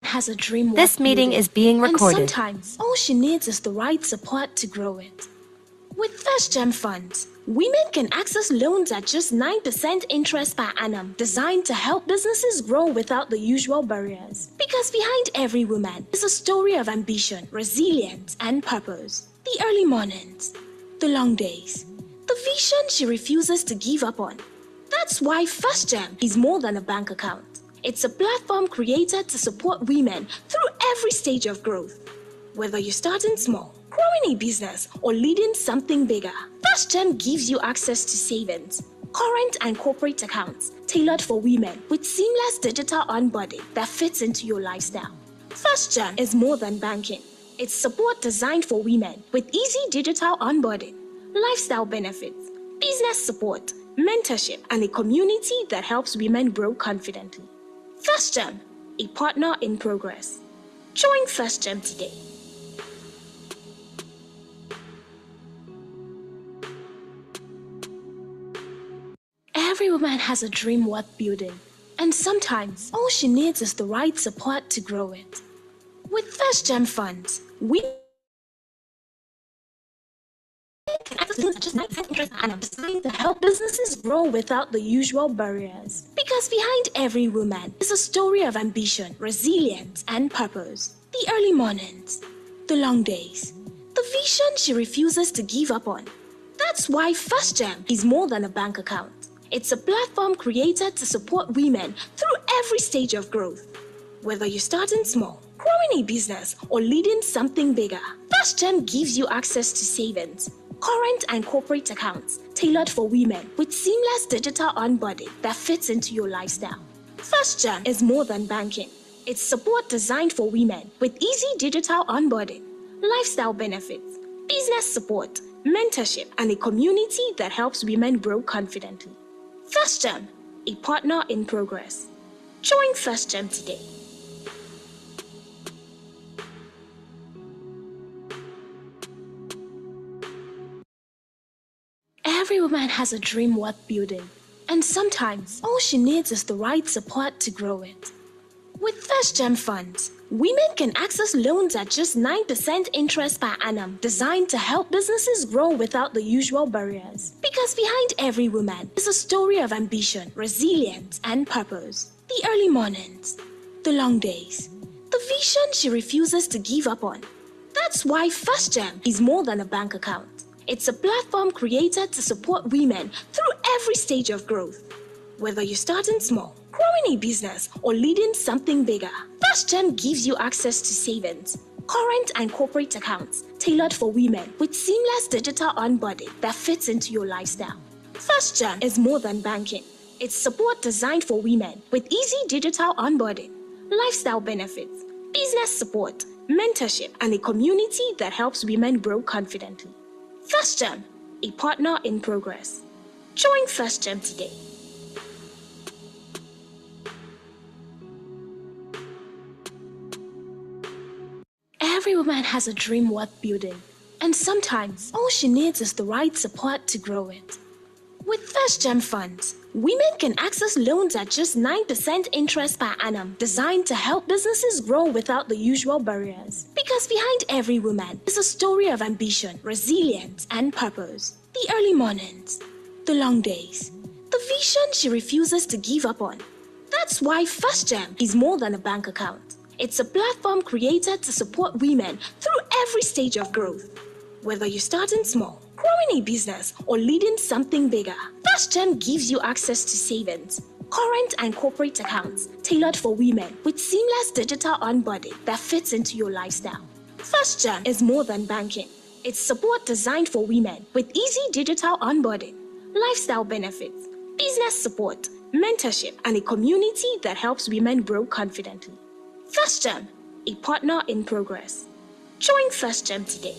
has a dream. This meeting is being recorded. And sometimes, all she needs is the right support to grow it. With First Gem Funds, women can access loans at just 9% interest per annum, designed to help businesses grow without the usual barriers. Because behind every woman is a story of ambition, resilience, and purpose. The early mornings, the long days, the vision she refuses to give up on. That's why First Gem is more than a bank account. It's a platform created to support women through every stage of growth. Whether you're starting small, growing a business, or leading something bigger, First Gem gives you access to savings, current and corporate accounts tailored for women with seamless digital onboarding that fits into your lifestyle. First Gem is more than banking. It's support designed for women with easy digital onboarding, lifestyle benefits, business support, mentorship, and a community that helps women grow confidently. First Gem, a partner in progress. Join First Gem today. Every woman has a dream worth building, and sometimes all she needs is the right support to grow it. With First Gem Funds, we can access loans at just 9% interest per annum, designed to help businesses grow without the usual barriers. Because behind every woman is a story of ambition, resilience, and purpose. The early mornings, the long days, the vision she refuses to give up on. That's why First Gem is more than a bank account. It's a platform created to support women through every stage of growth. Whether you're starting small, growing a business, or leading something bigger, First Gem gives you access to savings, current and corporate accounts tailored for women with seamless digital onboarding that fits into your lifestyle. First Gem is more than banking. It's support designed for women with easy digital onboarding, lifestyle benefits, business support, mentorship, and a community that helps women grow confidently. First Gem, a partner in progress. Join First Gem today. Every woman has a dream worth building, and sometimes all she needs is the right support to grow it. With First Gem Funds, women can access loans at just 9% interest per annum, designed to help businesses grow without the usual barriers. Because behind every woman is a story of ambition, resilience, and purpose. The early mornings, the long days, the vision she refuses to give up on. That's why First Gem is more than a bank account. It's a platform created to support women through every stage of growth. Whether you're starting small, growing a business, or leading something bigger, First Gem gives you access to savings, current and corporate accounts tailored for women with seamless digital onboarding that fits into your lifestyle. First Gem is more than banking. It's support designed for women with easy digital onboarding, lifestyle benefits, business support, mentorship, and a community that helps women grow confidently. First Gem, a partner in progress. Join First Gem today. Every woman has a dream worth building, and sometimes all she needs is the right support to grow it. With First Gem Funds, women can access loans at just 9% interest per annum, designed to help businesses grow without the usual barriers. Because behind every woman is a story of ambition, resilience, and purpose. The early mornings, the long days, the vision she refuses to give up on. That's why First Gem is more than a bank account. It's a platform created to support women through every stage of growth. Whether you're starting small, growing a business, or leading something bigger, First Gem gives you access to savings, current and corporate accounts tailored for women with seamless digital onboarding that fits into your lifestyle. First Gem is more than banking. It's support designed for women with easy digital onboarding, lifestyle benefits, business support, mentorship, and a community that helps women grow confidently. First Gem, a partner in progress. Join First Gem today.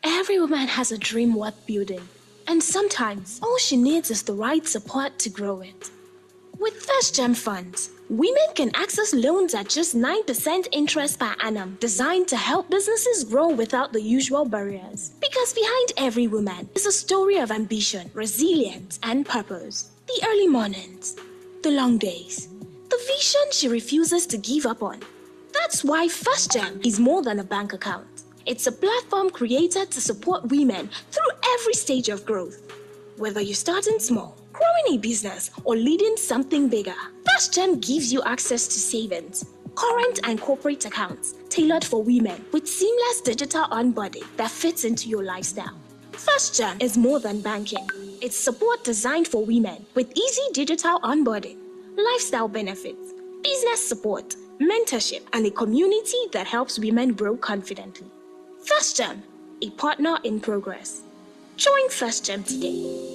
Every woman has a dream worth building, and sometimes all she needs is the right support to grow it. With First Gem Funds, women can access loans at just 9% interest per annum, designed to help businesses grow without the usual barriers. Because behind every woman is a story of ambition, resilience, and purpose. The early mornings, the long days, the vision she refuses to give up on. That's why First Gem is more than a bank account. It's a platform created to support women through every stage of growth. Whether you're starting small, growing a business, or leading something bigger, First Gem gives you access to savings, current and corporate accounts tailored for women with seamless digital onboarding that fits into your lifestyle. First Gem is more than banking. It's support designed for women with easy digital onboarding, lifestyle benefits, business support, mentorship, and a community that helps women grow confidently. First Gem, a partner in progress. Join First Gem today.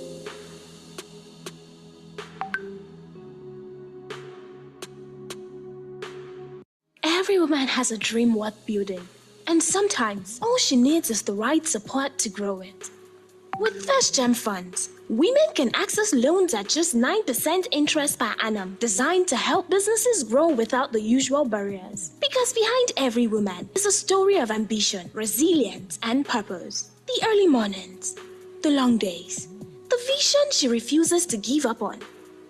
Every woman has a dream worth building, and sometimes all she needs is the right support to grow it. With First Gem Funds, women can access loans at just 9% interest per annum, designed to help businesses grow without the usual barriers. Because behind every woman is a story of ambition, resilience, and purpose. The early mornings, the long days, the vision she refuses to give up on.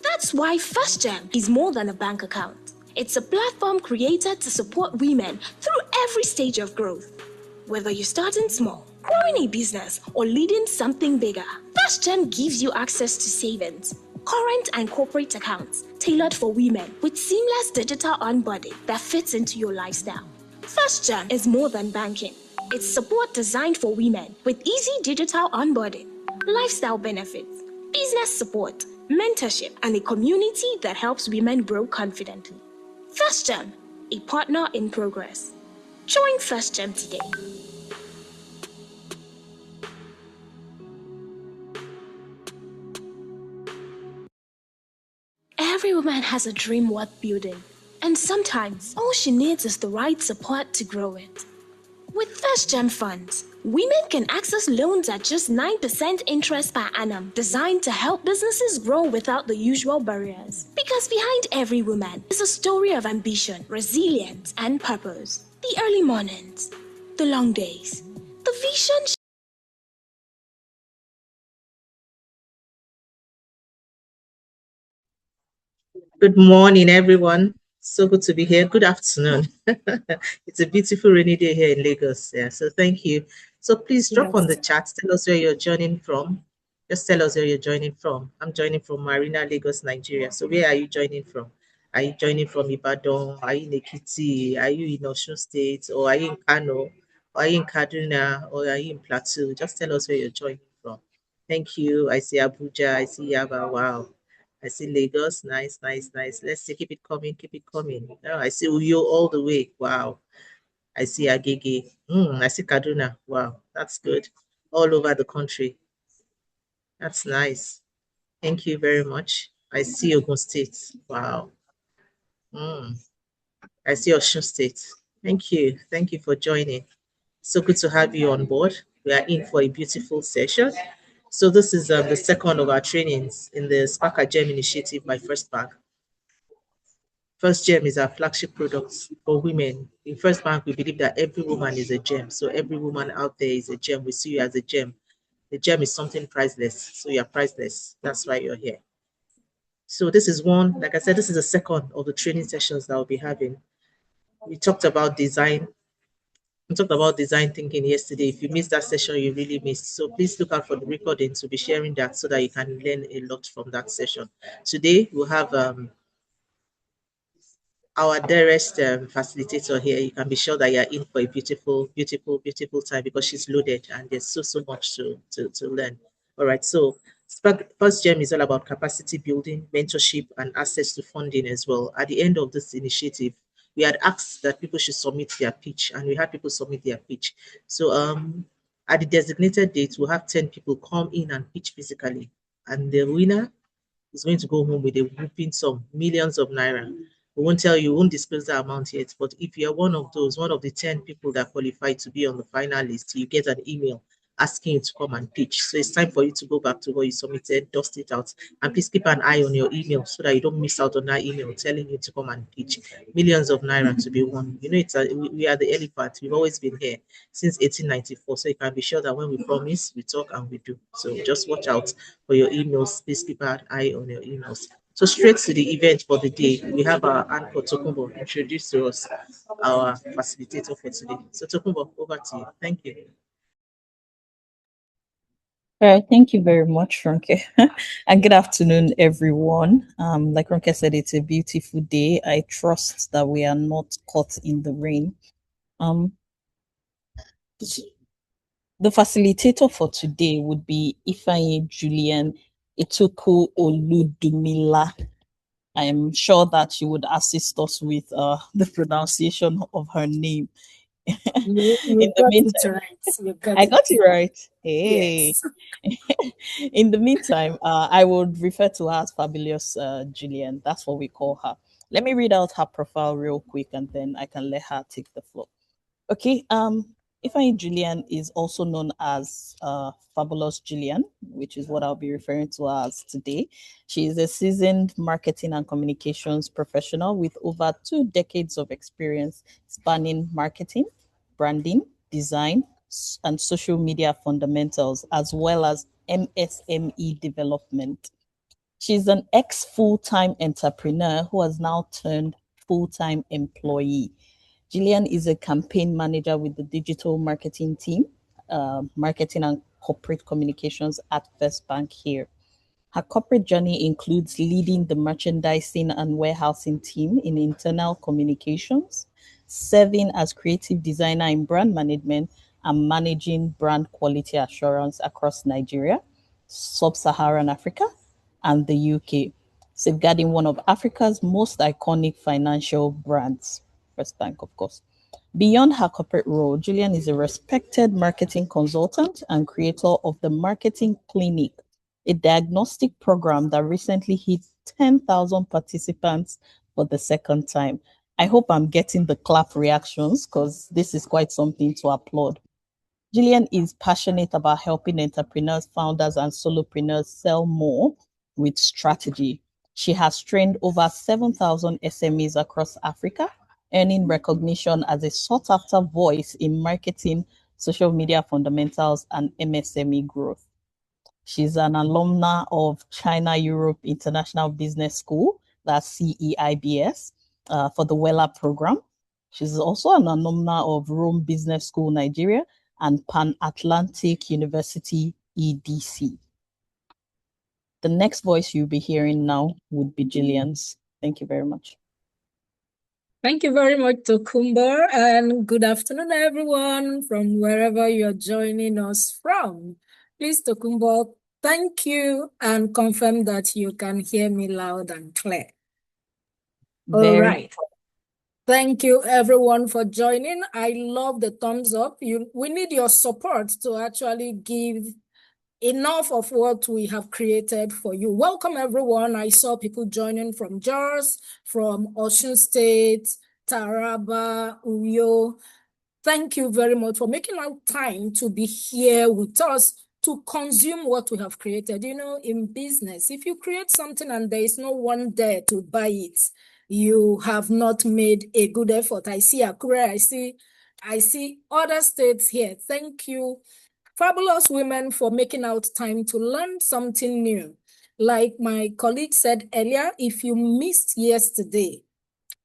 That's why First Gem is more than a bank account. It's a platform created to support women through every stage of growth. Whether you're starting small, growing a business, or leading something bigger, First Gem gives you access to savings, current and corporate accounts tailored for women with seamless digital onboarding that fits into your lifestyle. First Gem is more than banking. It's support designed for women with easy digital onboarding, lifestyle benefits, business support, mentorship, and a community that helps women grow confidently. First Gem, a partner in progress. Join First Gem today. Every woman has a dream worth building, and sometimes all she needs is the right support to grow it. With First Gem Funds, women can access loans at just 9% interest per annum, designed to help businesses grow without the usual barriers. Because behind every woman is a story of ambition, resilience, and purpose. The early mornings, the long days, the vision. Good morning, everyone. So good to be here. Good afternoon. It's a beautiful rainy day here in Lagos. Yeah, so thank you. So please drop on the Yes. chat. Tell us where you're joining from. Just tell us where you're joining from. I'm joining from Marina, Lagos, Nigeria. So where are you joining from? Are you joining from Ibadan? Are you in Ekiti? Are you in Osun State? Or are you in Kano? Or are you in Kaduna? Or are you in Plateau? Just tell us where you're joining from. Thank you. I see Abuja. I see Yaba. Wow. I see Lagos. Nice, nice, nice. Let's see. Keep it coming. Keep it coming. Oh, I see Uyo all the way. Wow. I see Agege. I see Kaduna. Wow. That's good. All over the country. That's nice. Thank you very much. I see Ogun State. Wow. Mm. I see Osun State. Thank you. Thank you for joining. So good to have you on board. We are in for a beautiful session. So this is the second of our trainings in the Spark a Gem initiative by First Bank. First Gem is our flagship product for women. In First Bank, we believe that every woman is a gem. So every woman out there is a gem. We see you as a gem. The gem is something priceless. So you're priceless. That's why you're here. So this is one, like I said, this is the second of the training sessions that we'll be having. We talked about design. We talked about design thinking yesterday. If you missed that session, you really missed. So please look out for the recording to be sharing that so that you can learn a lot from that session. Today we'll have our dearest facilitator here. You can be sure that you're in for a beautiful, beautiful, beautiful time because she's loaded and there's so much to learn. All right. So First Gem is all about capacity building, mentorship, and access to funding as well. At the end of this initiative, we had asked that people should submit their pitch, and we had people submit their pitch. So at the designated date, we'll have 10 people come in and pitch physically. And the winner is going to go home with a whooping sum, millions of naira. We won't tell you, we won't disclose the amount yet. But if you're one of those, one of the 10 people that qualify to be on the final list, you get an email asking you to come and teach. So it's time for you to go back to what you submitted, dust it out, and please keep an eye on your email so that you don't miss out on that email telling you to come and teach. Millions of naira to be won. You know, we are the elephant. We've always been here since 1894. So you can be sure that when we promise, we talk and we do. So just watch out for your emails. Please keep an eye on your emails. So straight to the event for the day, we have our anchor Tokumbo introduce to us our facilitator for today. So Tokumbo, over to you. Thank you. All right, thank you very much, Ronke. And good afternoon, everyone. Like Ronke said, it's a beautiful day. I trust that we are not caught in the rain. Um, the facilitator for today would be Ifeanyi Julian Ituku Oludumila. I am sure that she would assist us with the pronunciation of her name. You In the got meantime, it right. You got I got it right. Hey. Yes. In the meantime, I would refer to her as Fabulous Julian. That's what we call her. Let me read out her profile real quick and then I can let her take the floor. Okay. Ifeanyi Julian is also known as Fabulous Julian, which is what I'll be referring to her as today. She is a seasoned marketing and communications professional with over 2 decades of experience spanning marketing, branding, design, and social media fundamentals, as well as MSME development. She's an ex full-time entrepreneur who has now turned full-time employee. Gillian is a campaign manager with the digital marketing team, marketing and corporate communications at First Bank here. Her corporate journey includes leading the merchandising and warehousing team in internal communications, serving as creative designer in brand management, and managing brand quality assurance across Nigeria, Sub-Saharan Africa, and the UK, safeguarding one of Africa's most iconic financial brands, First Bank, of course. Beyond her corporate role, Julian is a respected marketing consultant and creator of the Marketing Clinic, a diagnostic program that recently hit 10,000 participants for the second time. I hope I'm getting the clap reactions because this is quite something to applaud. Gillian is passionate about helping entrepreneurs, founders, and solopreneurs sell more with strategy. She has trained over 7,000 SMEs across Africa, earning recognition as a sought after voice in marketing, social media fundamentals, and MSME growth. She's an alumna of China Europe International Business School, that's CEIBS, for the WELA program. She's also an alumna of Rome Business School, Nigeria, and Pan Atlantic University, EDC. The next voice you'll be hearing now would be Gillian's. Thank you very much. Thank you very much, Tokumbo, and good afternoon, everyone, from wherever you're joining us from. Please, Tokumbo, thank you and confirm that you can hear me loud and clear. All right. Thank you, everyone, for joining. I love the thumbs up. We need your support to actually give enough of what we have created for you. Welcome, everyone. I saw people joining from Jos, from Osun State, Taraba, Uyo. Thank you very much for making out time to be here with us to consume what we have created. You know, in business, if you create something and there is no one there to buy it, you have not made a good effort. I see Akure, I see other states here. Thank you, fabulous women, for making out time to learn something new. Like my colleague said earlier, if you missed yesterday,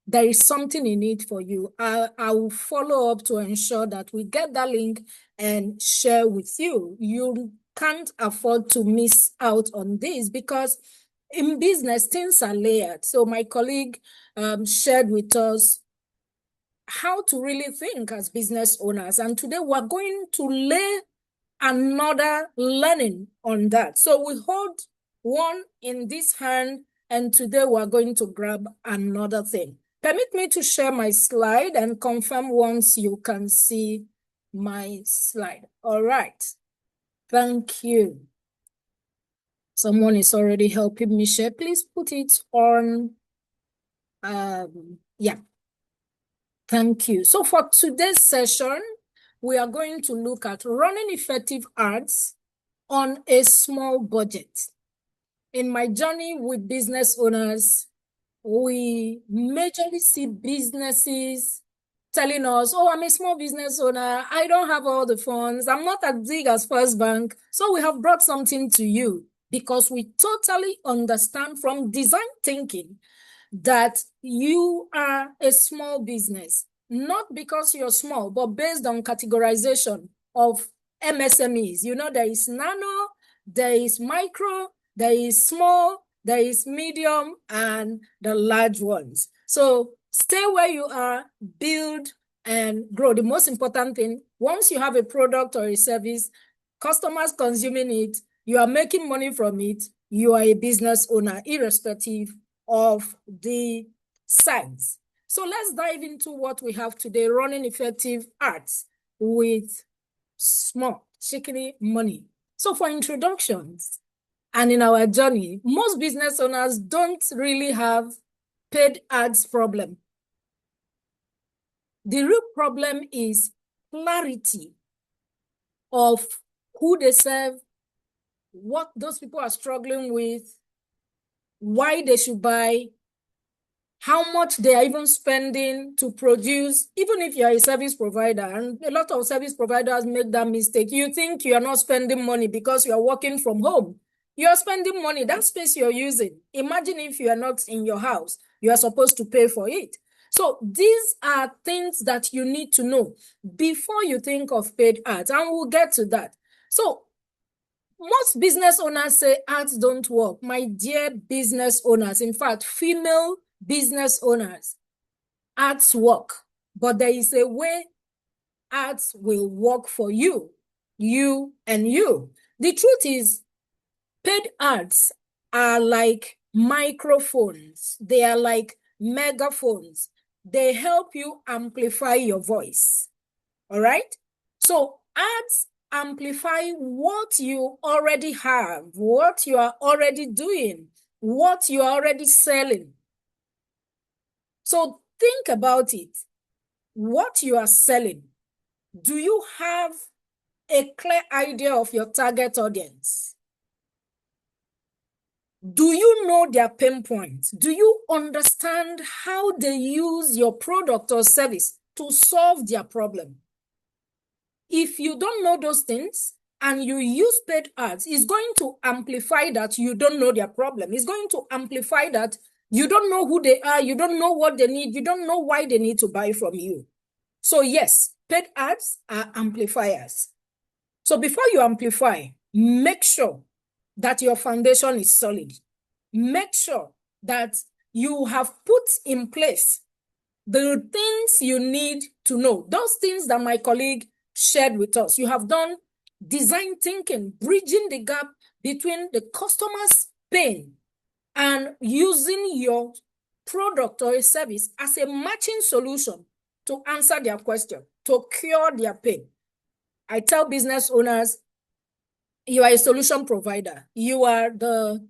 there is something in it for you. I will follow up to ensure that we get that link and share with you. You can't afford to miss out on this because in business, things are layered. So my colleague shared with us how to really think as business owners. And today we're going to lay another learning on that. So we hold one in this hand, and today we're going to grab another thing. Permit me to share my slide and confirm once you can see my slide. All right. Thank you. Someone is already helping me share. Please put it on. Yeah. Thank you. So for today's session, we are going to look at running effective ads on a small budget. In my journey with business owners, we majorly see businesses telling us, oh, I'm a small business owner. I don't have all the funds. I'm not as big as First Bank. So we have brought something to you because we totally understand from design thinking that you are a small business, not because you're small, but based on categorization of MSMEs. You know, there is nano, there is micro, there is small, there is medium, and the large ones. So stay where you are, build and grow. The most important thing, once you have a product or a service, customers consuming it, you are making money from it, you are a business owner, irrespective of the size. So let's dive into what we have today, running effective ads with small, shikini money. So for introductions, and in our journey, most business owners don't really have paid ads problem. The real problem is clarity of who they serve, what those people are struggling with, why they should buy, how much they are even spending to produce, even if you are a service provider. And a lot of service providers make that mistake. You think you are not spending money because you are working from home. You are spending money, that space you're using. Imagine if you are not in your house, you are supposed to pay for it. So these are things that you need to know before you think of paid ads, and we'll get to that. So most business owners say ads don't work. My dear business owners, in fact, female business owners, ads work, but there is a way ads will work for you, you and you. The truth is, paid ads are like microphones. They are like megaphones. They help you amplify your voice. All right? So ads amplify what you already have, what you are already doing, what you are already selling. So think about it. What you are selling, do you have a clear idea of your target audience? Do you know their pain points? Do you understand how they use your product or service to solve their problem? If you don't know those things and you use paid ads, it's going to amplify that you don't know their problem. It's going to amplify that you don't know who they are, you don't know what they need, you don't know why they need to buy from you. So yes, paid ads are amplifiers. So before you amplify, make sure that your foundation is solid. Make sure that you have put in place the things you need to know. Those things that my colleague shared with us. You have done design thinking, bridging the gap between the customer's pain and using your product or a service as a matching solution to answer their question, to cure their pain. I tell business owners, you are a solution provider. You are the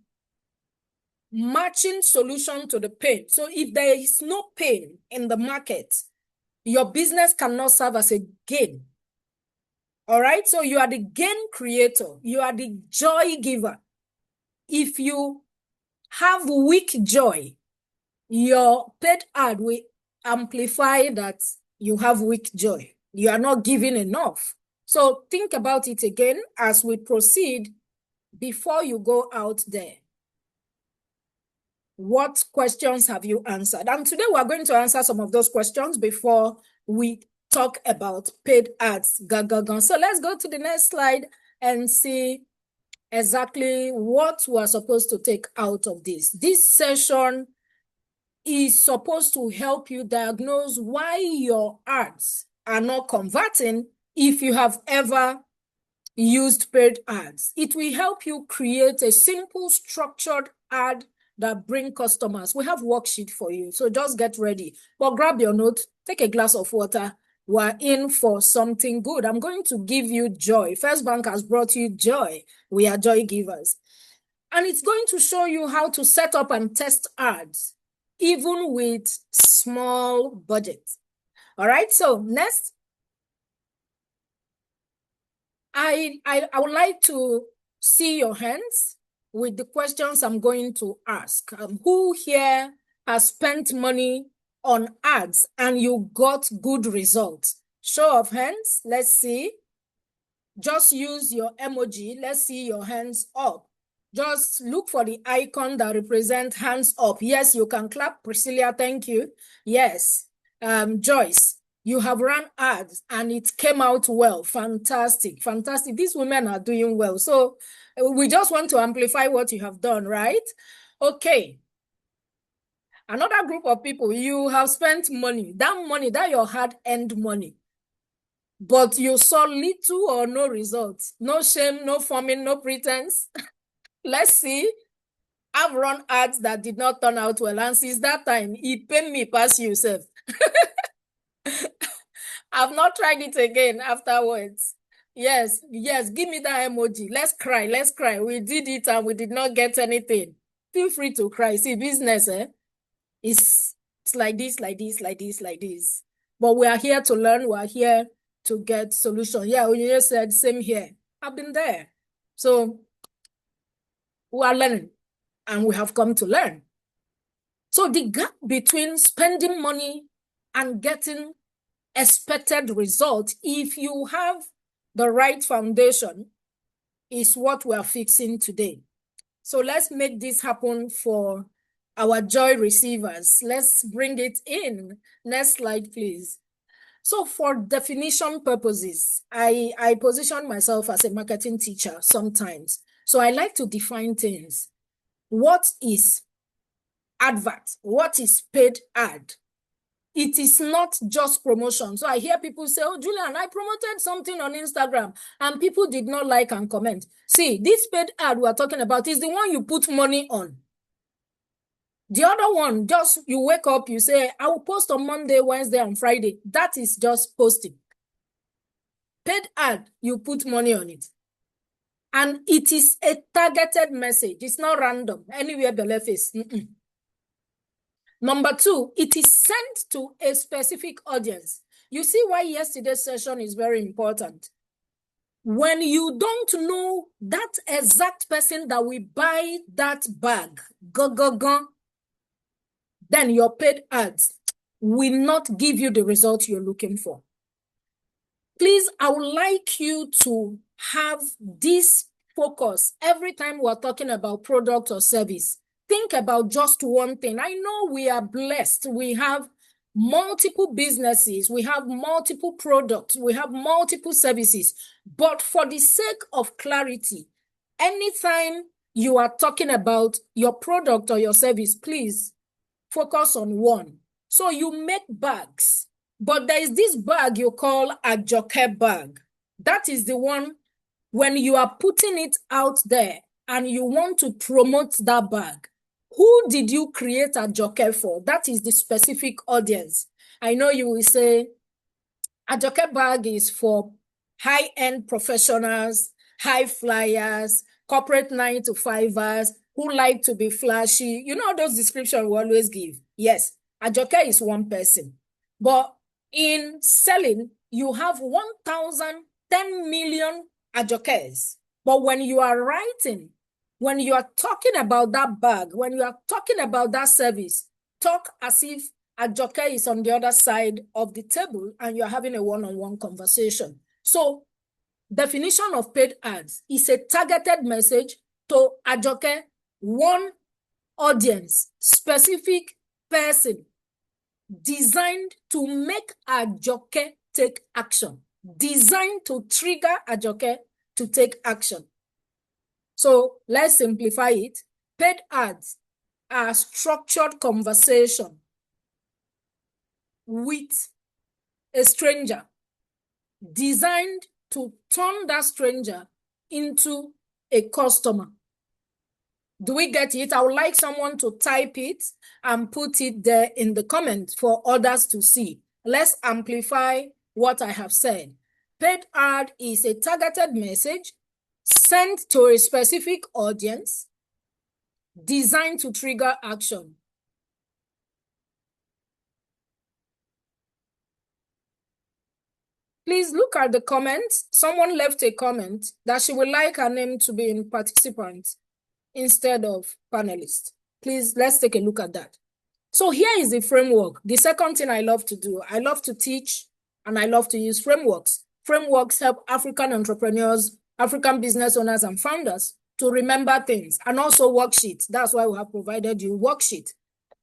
matching solution to the pain. So if there is no pain in the market, your business cannot serve as a gain. All right? So you are the gain creator. You are the joy giver. If you have weak joy, your paid ad will amplify that you have weak joy. You are not giving enough. So think about it again as we proceed before you go out there. What questions have you answered? And today we're going to answer some of those questions before we talk about paid ads. So let's go to the next slide and see exactly what we're supposed to take out of this. This session is supposed to help you diagnose why your ads are not converting if you have ever used paid ads. It will help you create a simple, structured ad that bring customers. We have worksheet for you, so just get ready. But grab your note, take a glass of water. We're in for something good. I'm going to give you joy. First Bank has brought you joy. We are joy givers. And it's going to show you how to set up and test ads, even with small budgets. All right, so next. I would like to see your hands with the questions I'm going to ask. Who here has spent money on ads and you got good results? Show of hands. Let's see. Just use your emoji. Let's see your hands up. Just look for the icon that represents hands up. Yes, you can clap. Priscilla, thank you. Yes. Joyce, you have run ads and it came out well. Fantastic. Fantastic. These women are doing well. So we just want to amplify what you have done, right? Okay. Another group of people, you have spent money, that your hard-earned money, but you saw little or no results. No shame, no forming, no pretense. Let's see. I've run ads that did not turn out well, and since that time, it paid me past yourself. I've not tried it again afterwards. Yes, give me that emoji. Let's cry, let's cry. We did it and we did not get anything. Feel free to cry. See, business, it's like this, like this, like this, like this. But we are here to learn. We are here to get solution. Yeah, you said same here. I've been there. So we are learning and we have come to learn. So the gap between spending money and getting expected results, if you have the right foundation, is what we are fixing today. So let's make this happen for our joy receivers. Let's bring it in. Next slide, please. So for definition purposes, I position myself as a marketing teacher sometimes. So I like to define things. What is advert? What is paid ad? It is not just promotion. So I hear people say, oh, Julian, I promoted something on Instagram and people did not like and comment. See, this paid ad we're talking about is the one you put money on. The other one, just you wake up, you say, I will post on Monday, Wednesday, and Friday. That is just posting. Paid ad, you put money on it. And it is a targeted message. It's not random. Anywhere below face. Number two, it is sent to a specific audience. You see why yesterday's session is very important. When you don't know that exact person that will buy that bag, then your paid ads will not give you the result you're looking for. Please, I would like you to have this focus every time we're talking about product or service. Think about just one thing. I know we are blessed. We have multiple businesses. We have multiple products. We have multiple services. But for the sake of clarity, anytime you are talking about your product or your service, please focus on one. So you make bags, but there is this bag you call a jockey bag. That is the one when you are putting it out there and you want to promote that bag. Who did you create a jockey for? That is the specific audience. I know you will say a jockey bag is for high-end professionals, high flyers, corporate 9-to-5ers who like to be flashy. You know those descriptions we always give. Yes, a jockey is one person. But in selling, you have 1,000, 10 million ajokes. But when you are writing, when you are talking about that bag, when you are talking about that service, talk as if a jockey is on the other side of the table and you're having a one-on-one conversation. So definition of paid ads is a targeted message to a jockey, one audience, specific person, designed to make a jockey take action, designed to trigger a jockey to take action. So let's simplify it. Paid ads are structured conversation with a stranger designed to turn that stranger into a customer. Do we get it? I would like someone to type it and put it there in the comment for others to see. Let's amplify what I have said. Paid ad is a targeted message sent to a specific audience designed to trigger action. Please look at the comments. Someone left a comment that she would like her name to be in participants instead of panelists. Please, let's take a look at that. So here is the framework. The second thing I love to do, I love to teach and I love to use frameworks. Frameworks help African entrepreneurs, African business owners and founders to remember things, and also worksheets. That's why we have provided you worksheet.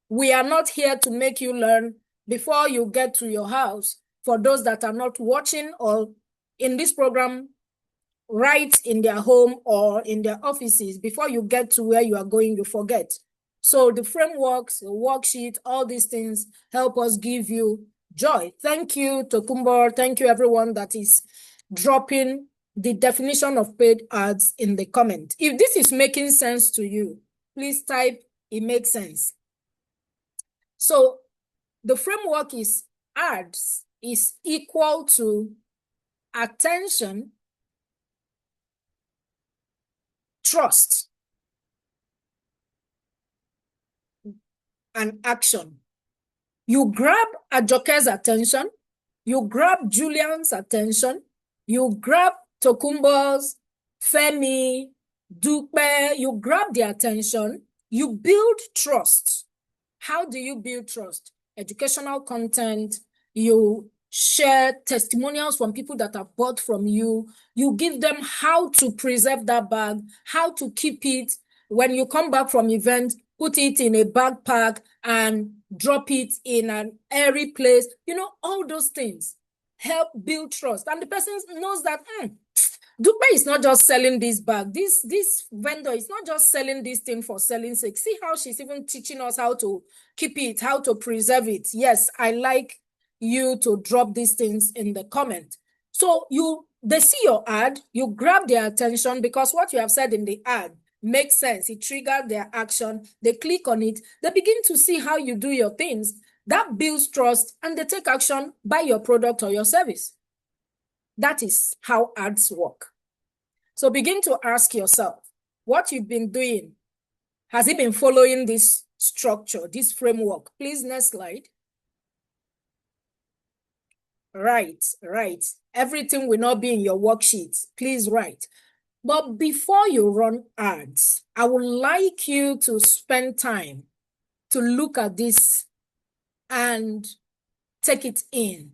We are not here to make you learn before you get to your house. For those that are not watching or in this program, right in their home or in their offices, before you get to where you are going, you forget. So the frameworks, the worksheet, all these things help us give you joy. Thank you, Tokumbo. Thank you, everyone that is dropping the definition of paid ads in the comment. If this is making sense to you, please type, it makes sense. So the framework is ads is equal to attention, trust, and action. You grab Ajoke's attention, you grab Julian's attention, you grab Tokumbo's, Femi, Dupe, you grab the attention, you build trust. How do you build trust? Educational content, you share testimonials from people that have bought from you, you give them how to preserve that bag, how to keep it. When you come back from event, put it in a backpack and drop it in an airy place. You know, all those things help build trust. And the person knows that, Dupe is not just selling this bag. This vendor is not just selling this thing for selling sake. See how she's even teaching us how to keep it, how to preserve it. Yes, I like you to drop these things in the comment. So they see your ad, you grab their attention because what you have said in the ad makes sense. It triggered their action. They click on it. They begin to see how you do your things. That builds trust and they take action, buy your product or your service. That is how ads work. So begin to ask yourself, what you've been doing, has it been following this structure, this framework? Please, next slide. Right. Everything will not be in your worksheets. Please write. But before you run ads, I would like you to spend time to look at this and take it in.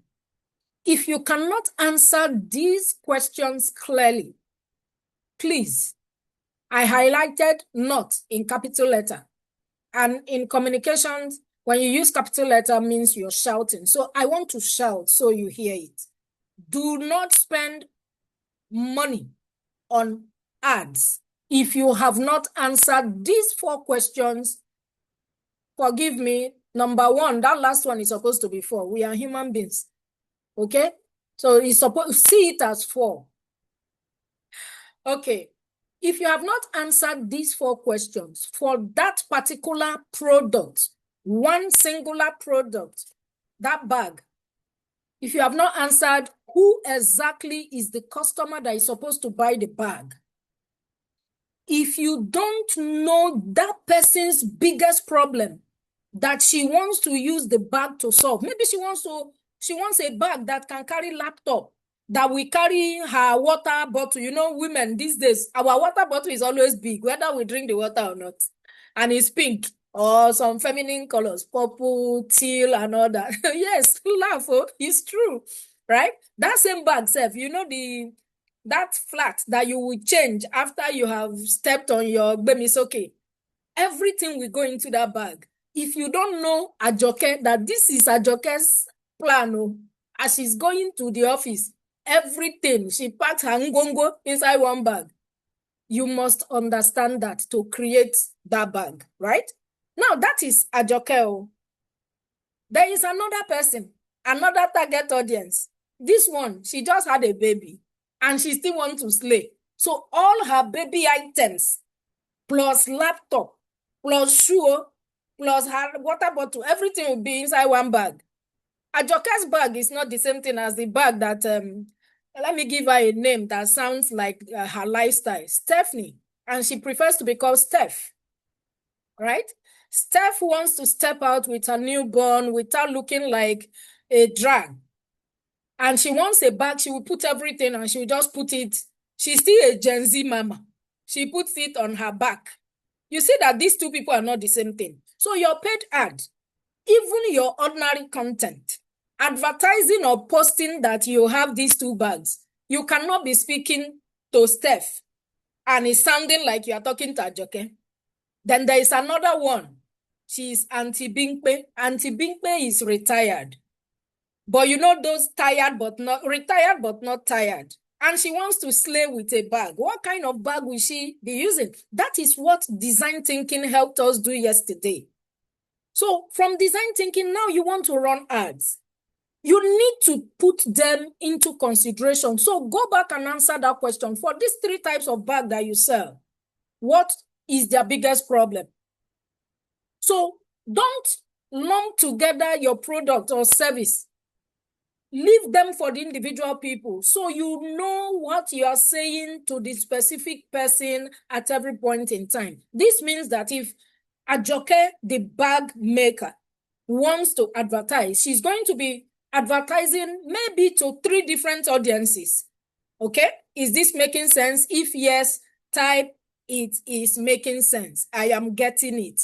If you cannot answer these questions clearly, please, I highlighted not in capital letter. And in communications, when you use capital letter means you're shouting. So I want to shout so you hear it. Do not spend money on ads if you have not answered these 4 questions. Forgive me. Number 1, that last one is supposed to be 4. We are human beings. Okay? So it's supposed to see it as 4. Okay. If you have not answered these 4 questions for that particular product, one singular product, that bag, if you have not answered who exactly is the customer that is supposed to buy the bag, if you don't know that person's biggest problem that she wants to use the bag to solve, maybe she wants a bag that can carry laptop, that we carry her water bottle. You know, women these days, our water bottle is always big, whether we drink the water or not. And it's pink or some feminine colors, purple, teal, and all that. Yes, laugh, it's true, right? That same bag, self, you know, that flat that you will change after you have stepped on your bemisoke. Everything will go into that bag. If you don't know Ajoke, that this is Ajoke's plan, as she's going to the office, everything, she packs her ngongo inside one bag. You must understand that to create that bag, right? Now, that is Ajoke. There is another person, another target audience. This one, she just had a baby and she still wants to slay. So all her baby items, plus laptop, plus shoe, plus her water bottle, everything will be inside one bag. Ajoke's bag is not the same thing as the bag that, let me give her a name that sounds like her lifestyle, Stephanie. And she prefers to be called Steph, right? Steph wants to step out with her newborn without looking like a drag. and she wants a bag, she will put everything and she will just put it. She's still a Gen Z mama. She puts it on her back. You see that these two people are not the same thing. So your paid ad, even your ordinary content, advertising or posting that you have these two bags, you cannot be speaking to Steph and it's sounding like you are talking to Ajoke. Then there is another one. She's Auntie Binkpe. Auntie Binkpe is retired. But you know those tired but not retired but not tired. And she wants to slay with a bag. What kind of bag will she be using? That is what design thinking helped us do yesterday. So from design thinking, now you want to run ads. You need to put them into consideration. So go back and answer that question. For these 3 types of bag that you sell, what is their biggest problem? So don't lump together your product or service. Leave them for the individual people so you know what you are saying to the specific person at every point in time. This means that if Ajoke, the bag maker, wants to advertise, she's going to be advertising maybe to 3 different audiences. Okay? Is this making sense? If yes, type it is making sense. I am getting it.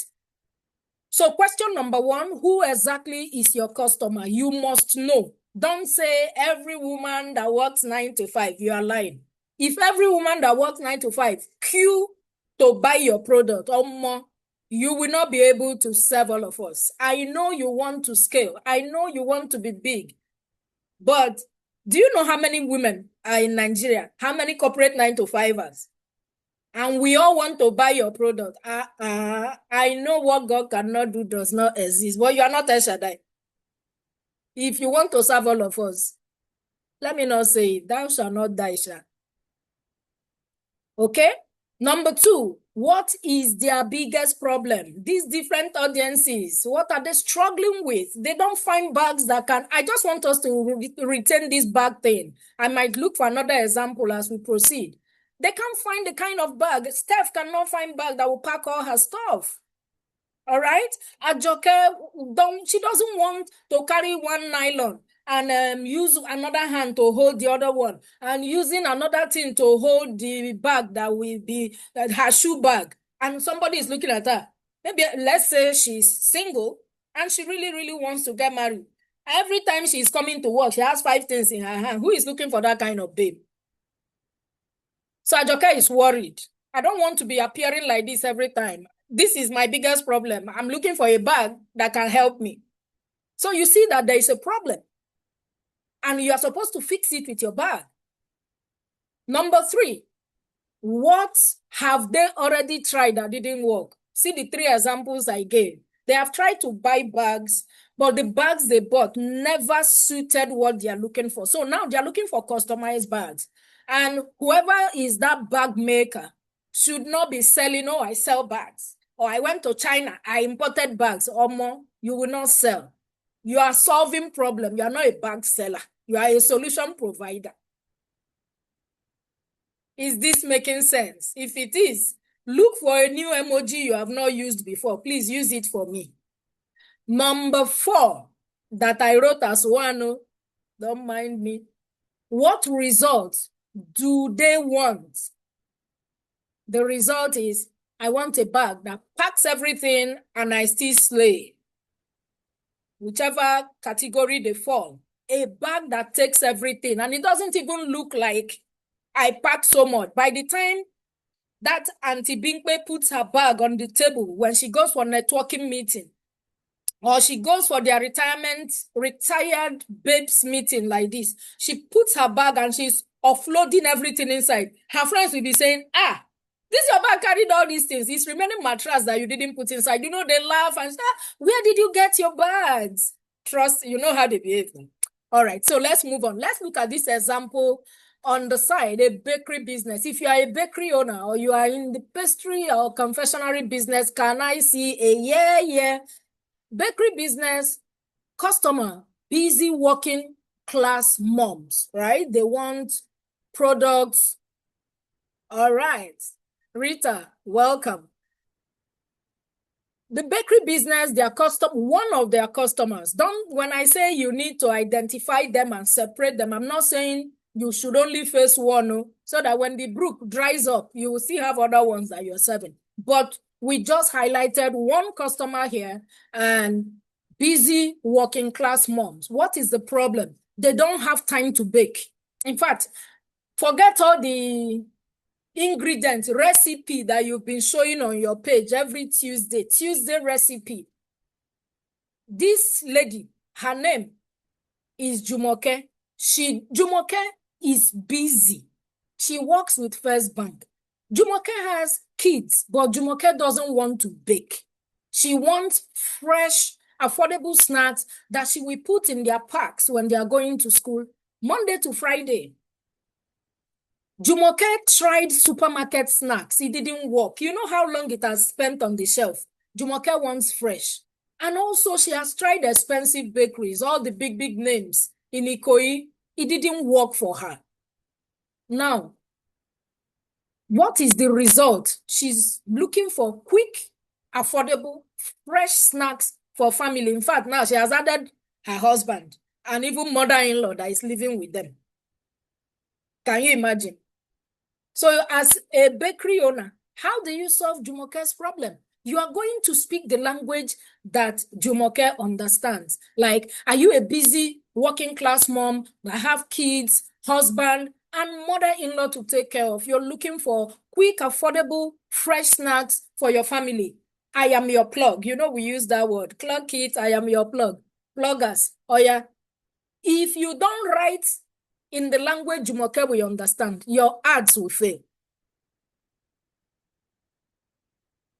So question number 1, who exactly is your customer? You must know. Don't say every woman that works 9 to 5. You are lying. If every woman that works 9 to 5 queue to buy your product or more, you will not be able to serve all of us. I know you want to scale. I know you want to be big. But do you know how many women are in Nigeria? How many corporate 9 to 5ers? And we all want to buy your product. I know what God cannot do does not exist. But you are not El Shaddai. If you want to serve all of us, let me not say it. Thou shalt not die, Sha. Okay? Number 2, what is their biggest problem? These different audiences, what are they struggling with? They don't find bags that can... I just want us to retain this bag thing. I might look for another example as we proceed. They can't find the kind of bag. Steph cannot find bag that will pack all her stuff. All right? Ajoke, she doesn't want to carry one nylon and use another hand to hold the other one, and using another thing to hold the bag that will be her shoe bag. And somebody is looking at her. Maybe let's say she's single and she really, really wants to get married. Every time she's coming to work, she has 5 things in her hand. Who is looking for that kind of babe? So Ajoke is worried. I don't want to be appearing like this every time. This is my biggest problem. I'm looking for a bag that can help me. So you see that there is a problem. And you are supposed to fix it with your bag. Number 3, what have they already tried that didn't work? See the 3 examples I gave. They have tried to buy bags, but the bags they bought never suited what they are looking for. So now they are looking for customized bags. And whoever is that bag maker should not be selling, oh, I sell bags. Or I went to China, I imported bags. Or more, you will not sell. You are solving problem. You are not a bag seller. You are a solution provider. Is this making sense? If it is, look for a new emoji you have not used before. Please use it for me. Number 4 that I wrote as one, don't mind me. What results do they want? The result is, I want a bag that packs everything and I still slay. Whichever category they fall. A bag that takes everything and it doesn't even look like I pack so much. By the time that Auntie Binkpe puts her bag on the table when she goes for a networking meeting, or she goes for their retired babes meeting like this, she puts her bag and she's offloading everything inside. Her friends will be saying, this your bag carried all these things. It's remaining mattress that you didn't put inside. You know, they laugh and say, where did you get your bags? Trust, you know how they behave. All right, so let's move on. Let's look at this example on the side, a bakery business. If you are a bakery owner or you are in the pastry or confectionery business, can I see a bakery business customer, busy working class moms, right? They want products. All right. Rita, welcome. the bakery business, one of their customers, when I say you need to identify them and separate them, I'm not saying you should only face one, so that when the brook dries up, you will still have other ones that you're serving. But we just highlighted one customer here and busy working class moms. What is the problem? They don't have time to bake. In fact, forget all the ingredient recipe that you've been showing on your page every Tuesday recipe. This lady, her name is Jumoke. Jumoke is busy. She works with First Bank. Jumoke has kids, but Jumoke doesn't want to bake. She wants fresh, affordable snacks that she will put in their packs when they are going to school, Monday to Friday. Jumoke tried supermarket snacks. It didn't work. You know how long it has spent on the shelf. Jumoke wants fresh. And also she has tried expensive bakeries, all the big names in Ikoyi. It didn't work for her. Now, what is the result? She's looking for quick, affordable, fresh snacks for family. In fact, now she has added her husband and even mother-in-law that is living with them. Can you imagine? So as a bakery owner, how do you solve Jumoke's problem? You are going to speak the language that Jumoke understands. Like, are you a busy working class mom that have kids, husband, and mother-in-law to take care of? You're looking for quick, affordable, fresh snacks for your family. I am your plug. You know, we use that word. Plug it, I am your plug. Pluggers. Oh yeah. If you don't write in the language Jumoke will understand, your ads will fail.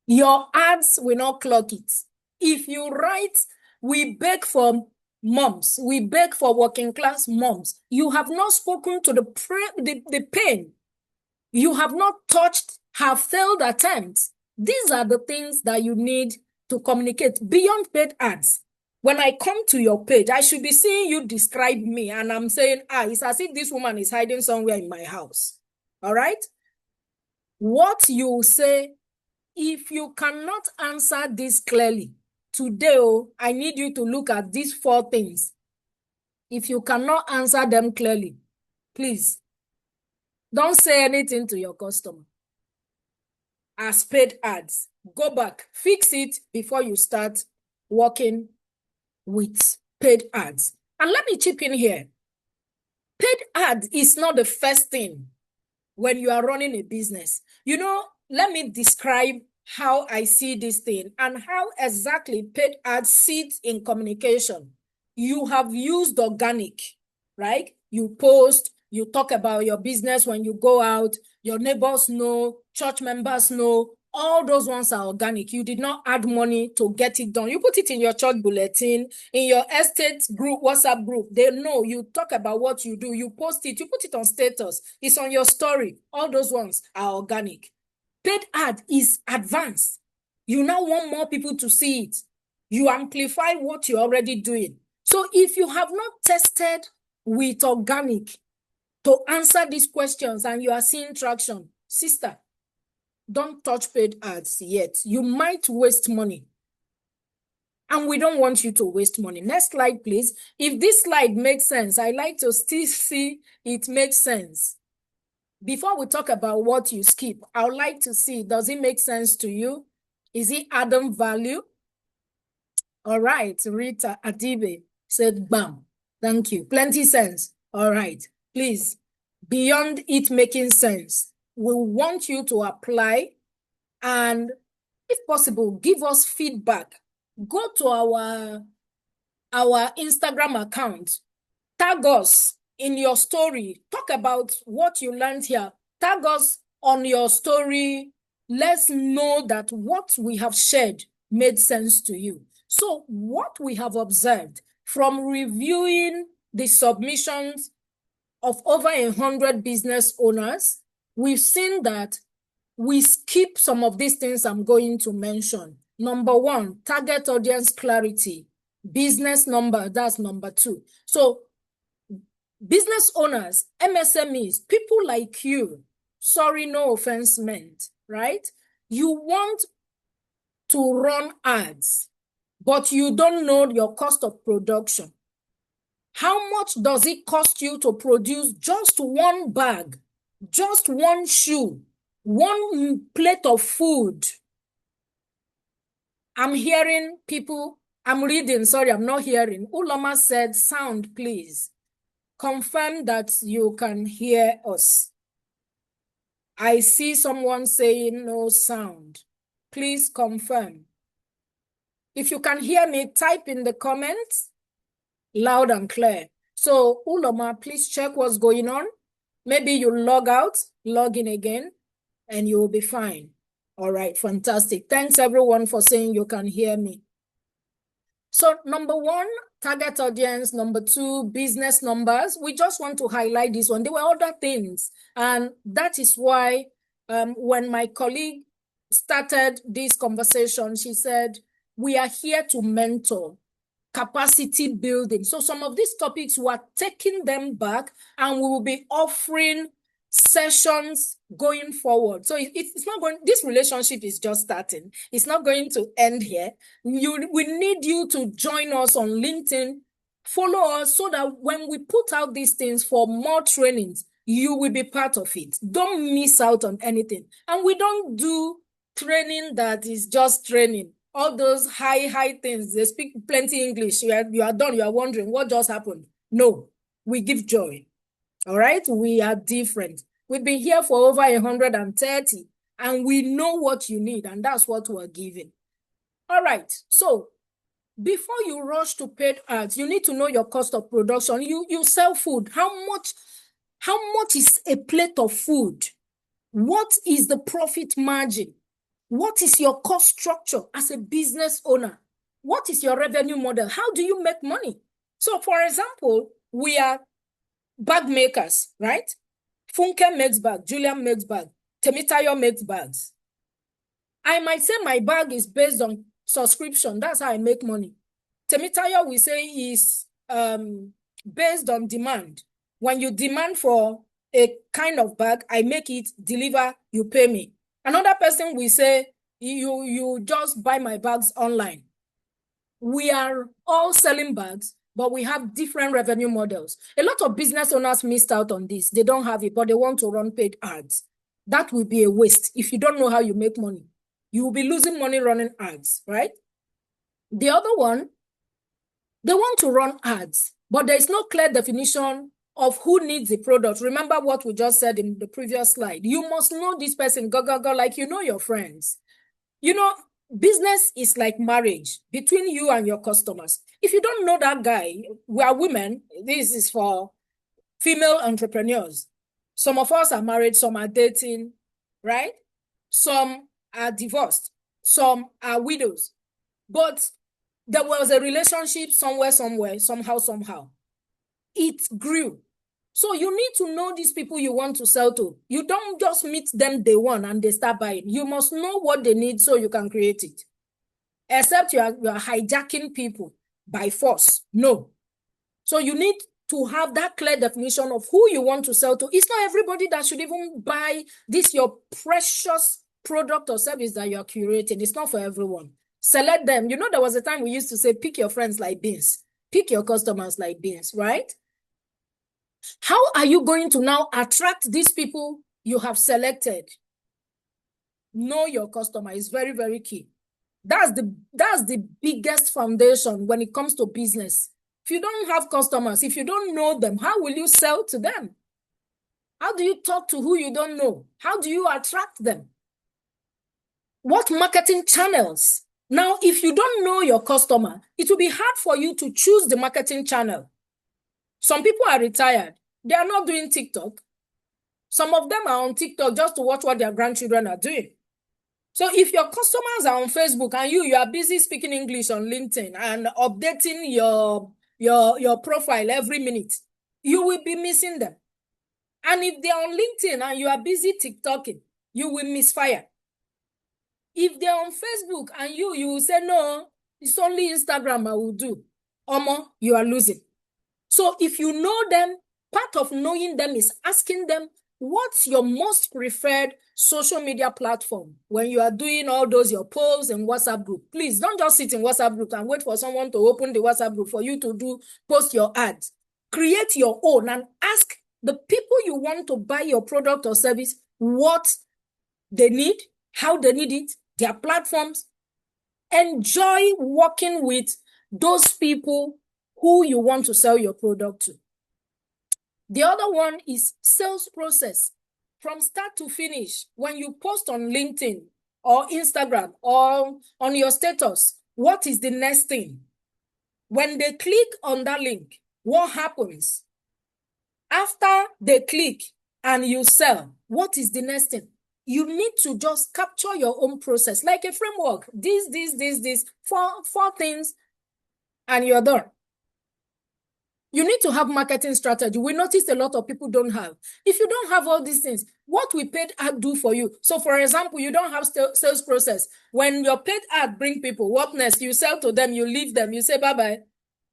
Your ads will not clock it. If you write, we beg for moms, we beg for working class moms, you have not spoken to the pain. You have not touched her failed attempts. These are the things that you need to communicate beyond paid ads. When I come to your page, I should be seeing you describe me, and I'm saying, it's as if this woman is hiding somewhere in my house. All right? What you say, if you cannot answer this clearly, today, I need you to look at these 4 things. If you cannot answer them clearly, please, don't say anything to your customer. As paid ads, go back, fix it before you start working with paid ads. And let me chip in here. Paid ad is not the first thing when you are running a business. You know, let me describe how I see this thing and how exactly paid ads sit in communication. You have used organic, right? You post, you talk about your business when you go out, your neighbors know, church members know, all those ones are organic. You did not add money to get it done. You put it in your church bulletin, in your estate group, WhatsApp group. They know you talk about what you do. You post it, you put it on status. It's on your story. All those ones are organic. Paid ad is advanced. You now want more people to see it. You amplify what you're already doing. So if you have not tested with organic to answer these questions and you are seeing traction, sister, don't touch paid ads yet. You might waste money. And we don't want you to waste money. Next slide, please. If this slide makes sense, I like to still see it makes sense. Before we talk about what you skip, I would like to see, does it make sense to you? Is it adding value? All right, Rita Adibe said, bam. Thank you. Plenty sense. All right, please. Beyond it making sense, we want you to apply and, if possible, give us feedback. Go to our Instagram account. Tag us in your story. Talk about what you learned here. Tag us on your story. Let's know that what we have shared made sense to you. So what we have observed from reviewing the submissions of over 100 business owners, we've seen that we skip some of these things I'm going to mention. Number 1, target audience clarity. Business number, that's number 2. So business owners, MSMEs, people like you, sorry, no offense meant, right? You want to run ads, but you don't know your cost of production. How much does it cost you to produce just one bag, just one shoe, one plate of food? I'm hearing people, I'm reading, sorry, I'm not hearing. Ulama said, sound, please. Confirm that you can hear us. I see someone saying no sound. Please confirm. If you can hear me, type in the comments loud and clear. So, Ulama, please check what's going on. Maybe you log out, log in again, and you'll be fine. All right, fantastic. Thanks everyone for saying you can hear me. So number one, target audience. Number two, business numbers. We just want to highlight this one. There were other things. And that is why when my colleague started this conversation, she said, we are here to mentor capacity building. So some of these topics, we are taking them back and we will be offering sessions going forward. So it's not going, this relationship is just starting. It's not going to end here. We need you to join us on LinkedIn, follow us so that when we put out these things for more trainings, you will be part of it. Don't miss out on anything. And we don't do training that is just training. All those high things, they speak plenty English. You are done. You are wondering what just happened. No, we give joy. All right, we are different. We've been here for over 130 and we know what you need, and that's what we're giving. All right, so before you rush to paid ads, you need to know your cost of production. You sell food. How much is a plate of food? What is the profit margin? What is your cost structure as a business owner? What is your revenue model? How do you make money? So for example, we are bag makers, right? Funke makes bag, Julian makes bag, Temitayo makes bags. I might say my bag is based on subscription. That's how I make money. Temitayo, we say, is based on demand. When you demand for a kind of bag, I make it, deliver, you pay me. Another person will say, you just buy my bags online. We are all selling bags, but we have different revenue models. A lot of business owners missed out on this. They don't have it, but they want to run paid ads. That will be a waste. If you don't know how you make money, you will be losing money running ads, right? The other one, they want to run ads, but there is no clear definition of who needs the product. Remember what we just said in the previous slide. You must know this person, go, like you know your friends. You know, business is like marriage between you and your customers. If you don't know that guy, we are women. This is for female entrepreneurs. Some of us are married, some are dating, right? Some are divorced, some are widows. But there was a relationship somewhere, somehow. It grew. So you need to know these people you want to sell to. You don't just meet them day one and they start buying. You must know what they need so you can create it. Except you are hijacking people by force. No. So you need to have that clear definition of who you want to sell to. It's not everybody that should even buy this, your precious product or service that you're curating. It's not for everyone. Select them. You know, there was a time we used to say, pick your friends like beans. Pick your customers like beans, right? How are you going to now attract these people you have selected? Know your customer is very, very key. That's the biggest foundation when it comes to business. If you don't have customers, if you don't know them, how will you sell to them? How do you talk to who you don't know? How do you attract them? What marketing channels? Now, if you don't know your customer, it will be hard for you to choose the marketing channel. Some people are retired. They are not doing TikTok. Some of them are on TikTok just to watch what their grandchildren are doing. So if your customers are on Facebook and you are busy speaking English on LinkedIn and updating your profile every minute, you will be missing them. And if they're on LinkedIn and you are busy TikToking, you will misfire. If they're on Facebook and you will say, no, it's only Instagram I will do. Omo, you are losing. So if you know them, part of knowing them is asking them, what's your most preferred social media platform when you are doing all those your polls and WhatsApp group? Please don't just sit in WhatsApp group and wait for someone to open the WhatsApp group for you to post your ads. Create your own and ask the people you want to buy your product or service what they need, how they need it, their platforms. Enjoy working with those people who you want to sell your product to. The other one is sales process. From start to finish, when you post on LinkedIn or Instagram or on your status, what is the next thing? When they click on that link, what happens? After they click and you sell, what is the next thing? You need to just capture your own process, like a framework. This, four things, and you're done. You need to have marketing strategy. We noticed a lot of people don't have. If you don't have all these things, what will paid ad do for you? So for example, you don't have sales process. When your paid ad bring people, what next? You sell to them, you leave them, you say bye-bye.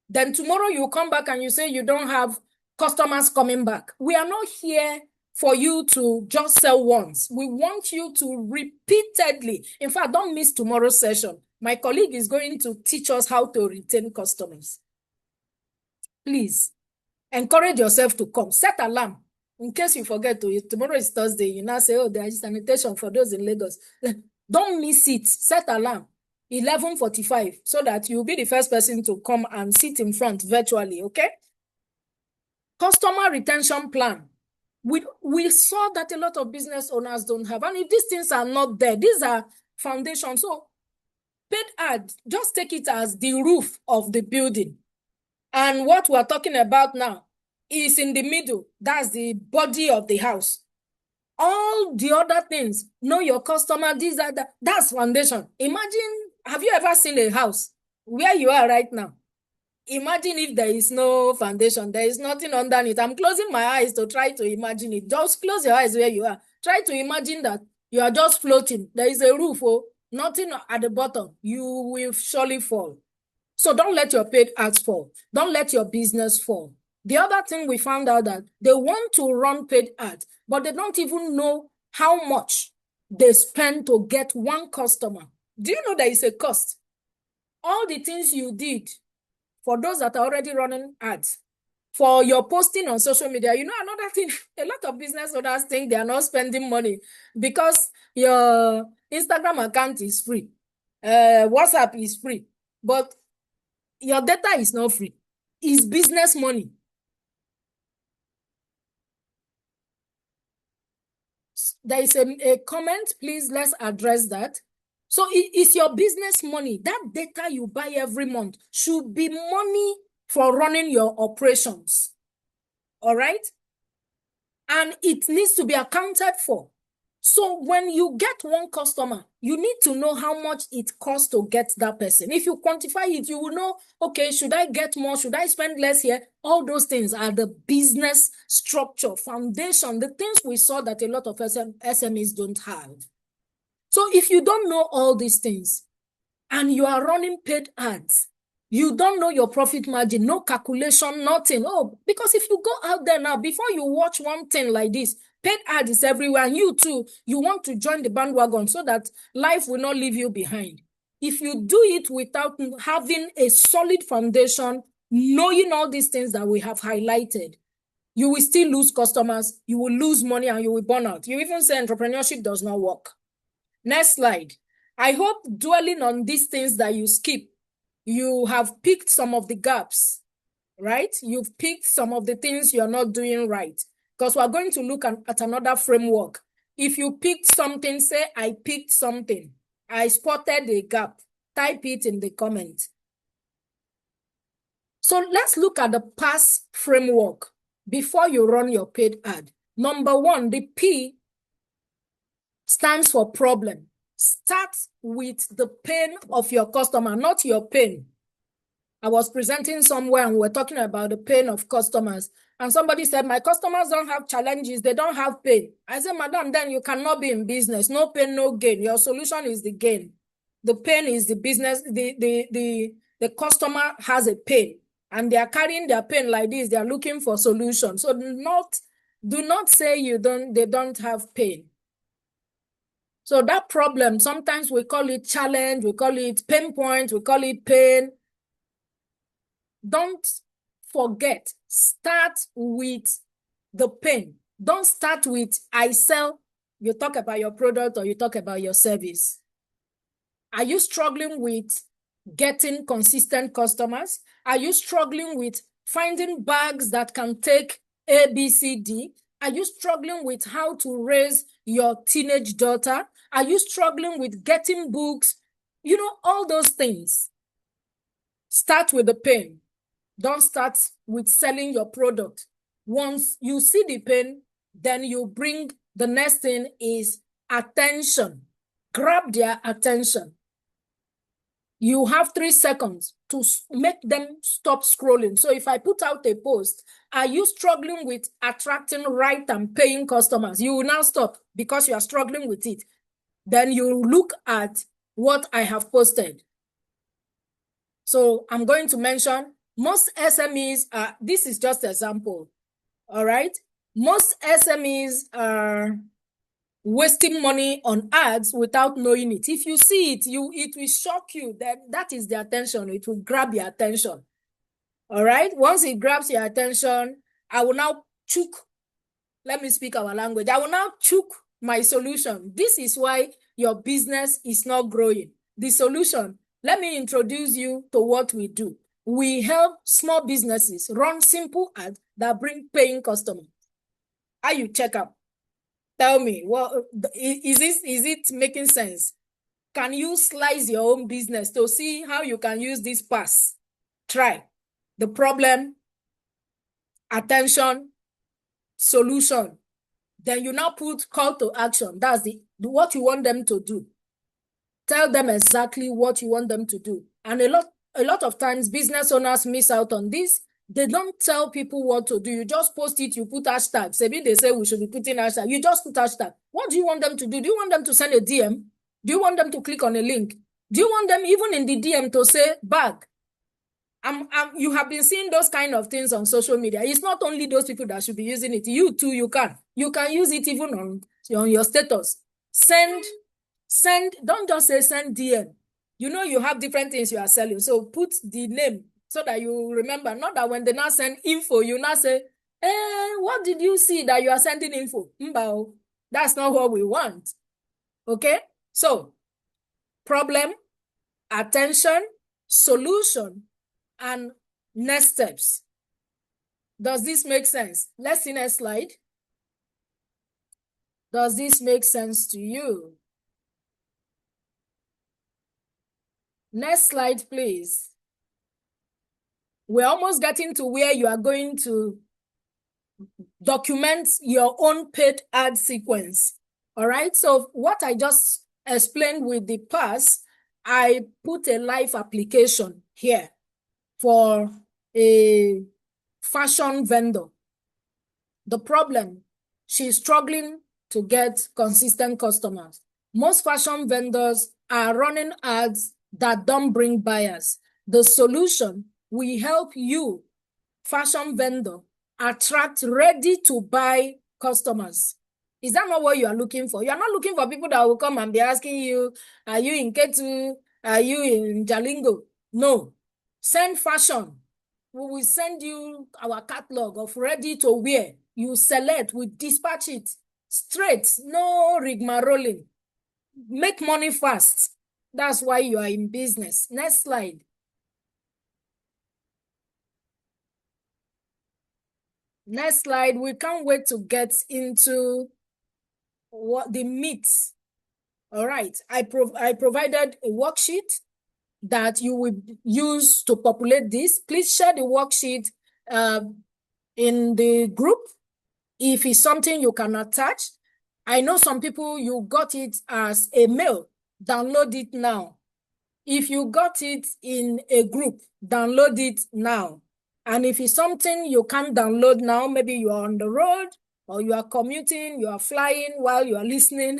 Then tomorrow you come back and you say you don't have customers coming back. We are not here for you to just sell once. We want you to repeatedly, in fact, don't miss tomorrow's session. My colleague is going to teach us how to retain customers. Please, encourage yourself to come. Set alarm. In case you forget to, tomorrow is Thursday, you now say, oh, there is sanitation for those in Lagos. Don't miss it. Set alarm. 11:45, so that you'll be the first person to come and sit in front virtually, okay? Customer retention plan. We saw that a lot of business owners don't have. And if these things are not there, these are foundations. So paid ad, just take it as the roof of the building. And what we're talking about now is in the middle. That's the body of the house. All the other things, know your customer, these are that's foundation. Imagine, have you ever seen a house where you are right now? Imagine if there is no foundation, there is nothing underneath. I'm closing my eyes to try to imagine it. Just close your eyes where you are. Try to imagine that you are just floating. There is a roof, nothing at the bottom. You will surely fall. So don't let your paid ads fall. Don't let your business fall. The other thing we found out that they want to run paid ads, but they don't even know how much they spend to get one customer. Do you know there is a cost? All the things you did for those that are already running ads, for your posting on social media, you know, another thing, a lot of business owners think they are not spending money because your Instagram account is free. WhatsApp is free, but your data is not free. It's business money. There is a comment, please, let's address that. So it's your business money. That data you buy every month should be money for running your operations. All right? And it needs to be accounted for. So when you get one customer, you need to know how much it costs to get that person. If you quantify it, you will know, okay, should I get more? Should I spend less here? All those things are the business structure, foundation, the things we saw that a lot of SMEs don't have. So if you don't know all these things and you are running paid ads, you don't know your profit margin, no calculation, nothing. Oh, because if you go out there now, before you watch one thing like this, paid ad is everywhere, and you too, you want to join the bandwagon so that life will not leave you behind. If you do it without having a solid foundation, knowing all these things that we have highlighted, you will still lose customers, you will lose money, and you will burn out. You even say entrepreneurship does not work. Next slide. I hope dwelling on these things that you skip, you have picked some of the gaps, right? You've picked some of the things you're not doing right. Because we're going to look at another framework. If you picked something, say, I picked something. I spotted a gap. Type it in the comment. So let's look at the PASS framework before you run your paid ad. Number one, the P stands for problem. Start with the pain of your customer, not your pain. I was presenting somewhere and we're talking about the pain of customers. And somebody said, my customers don't have challenges, they don't have pain. I said, madam, then you cannot be in business. No pain, no gain. Your solution is the gain. The pain is the business. The customer has a pain and they are carrying their pain like this. They are looking for solutions. So not Do not say they don't have pain. So that problem, sometimes we call it challenge, we call it pain point, we call it pain. Don't forget, start with the pain. Don't start with I sell. You talk about your product or you talk about your service. Are you struggling with getting consistent customers? Are you struggling with finding bags that can take A, B, C, D? Are you struggling with how to raise your teenage daughter? Are you struggling with getting books? You know, all those things. Start with the pain. Don't start with selling your product. Once you see the pain, then you bring the next thing is attention. Grab their attention. You have 3 seconds to make them stop scrolling. So if I put out a post, are you struggling with attracting right and paying customers? You will now stop because you are struggling with it. Then you look at what I have posted. So I'm going to mention most SMEs, this is just an example, all right? Most SMEs are wasting money on ads without knowing it. If you see it, it will shock you. That is the attention. It will grab your attention. All right? Once it grabs your attention, I will now chook. Let me speak our language. I will now chook my solution. This is why your business is not growing. The solution, let me introduce you to what we do. We help small businesses run simple ads that bring paying customers. How you check out? Tell me, well, is it making sense? Can you slice your own business to see how you can use this pass? Try. The problem, attention, solution. Then you now put call to action. That's what you want them to do. Tell them exactly what you want them to do. And a lot of times business owners miss out on this. They don't tell people what to do. You just post it, you put hashtags. Maybe they say we should be putting hashtag. You just put hashtag. What do you want them to do? Do you want them to send a DM? Do you want them to click on a link? Do you want them even in the DM to say bag? You have been seeing those kind of things on social media. It's not only those people that should be using it. You too, you can. You can use it even on your status. Send, don't just say send DM. You know you have different things you are selling. So put the name so that you remember. Not that when they now send info, you now say, what did you see that you are sending info? Mbao. That's not what we want. Okay? So, problem, attention, solution, and next steps. Does this make sense? Let's see next slide. Does this make sense to you? Next slide, please. We're almost getting to where you are going to document your own paid ad sequence. All right. So what I just explained with the pass, I put a live application here for a fashion vendor. The problem, she's struggling to get consistent customers. Most fashion vendors are running ads that don't bring buyers. The solution, we help you, fashion vendor, attract ready-to-buy customers. Is that not what you are looking for? You are not looking for people that will come and be asking you, are you in Ketu? Are you in Jalingo? No. Send fashion. We will send you our catalog of ready-to-wear. You select, we dispatch it straight. No rigmaroling. Make money fast. That's why you are in business. Next slide. Next slide. We can't wait to get into what the myths. All right. I provided a worksheet that you will use to populate this. Please share the worksheet in the group. If it's something you can attach. I know some people, you got it as a mail. Download it now. If you got it in a group, download it now. And if it's something you can't download now, maybe you are on the road or you are commuting, you are flying while you are listening,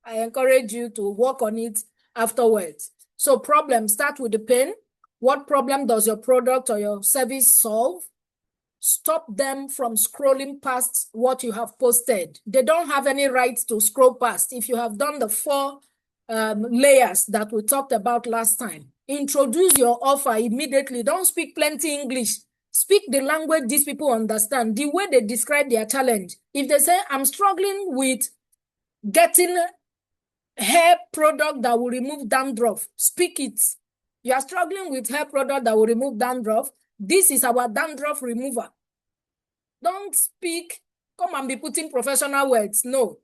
I encourage you to work on it afterwards. So problem, start with the pain. What problem does your product or your service solve? stop them from scrolling past what you have posted. They don't have any right to scroll past. If you have done the 4 layers that we talked about last time, introduce your offer immediately. Don't speak plenty English. Speak the language these people understand, the way they describe their challenge. If they say, I'm struggling with getting hair product that will remove dandruff, speak it. You are struggling with hair product that will remove dandruff. This is our dandruff remover. Don't speak, come and be putting professional words. No.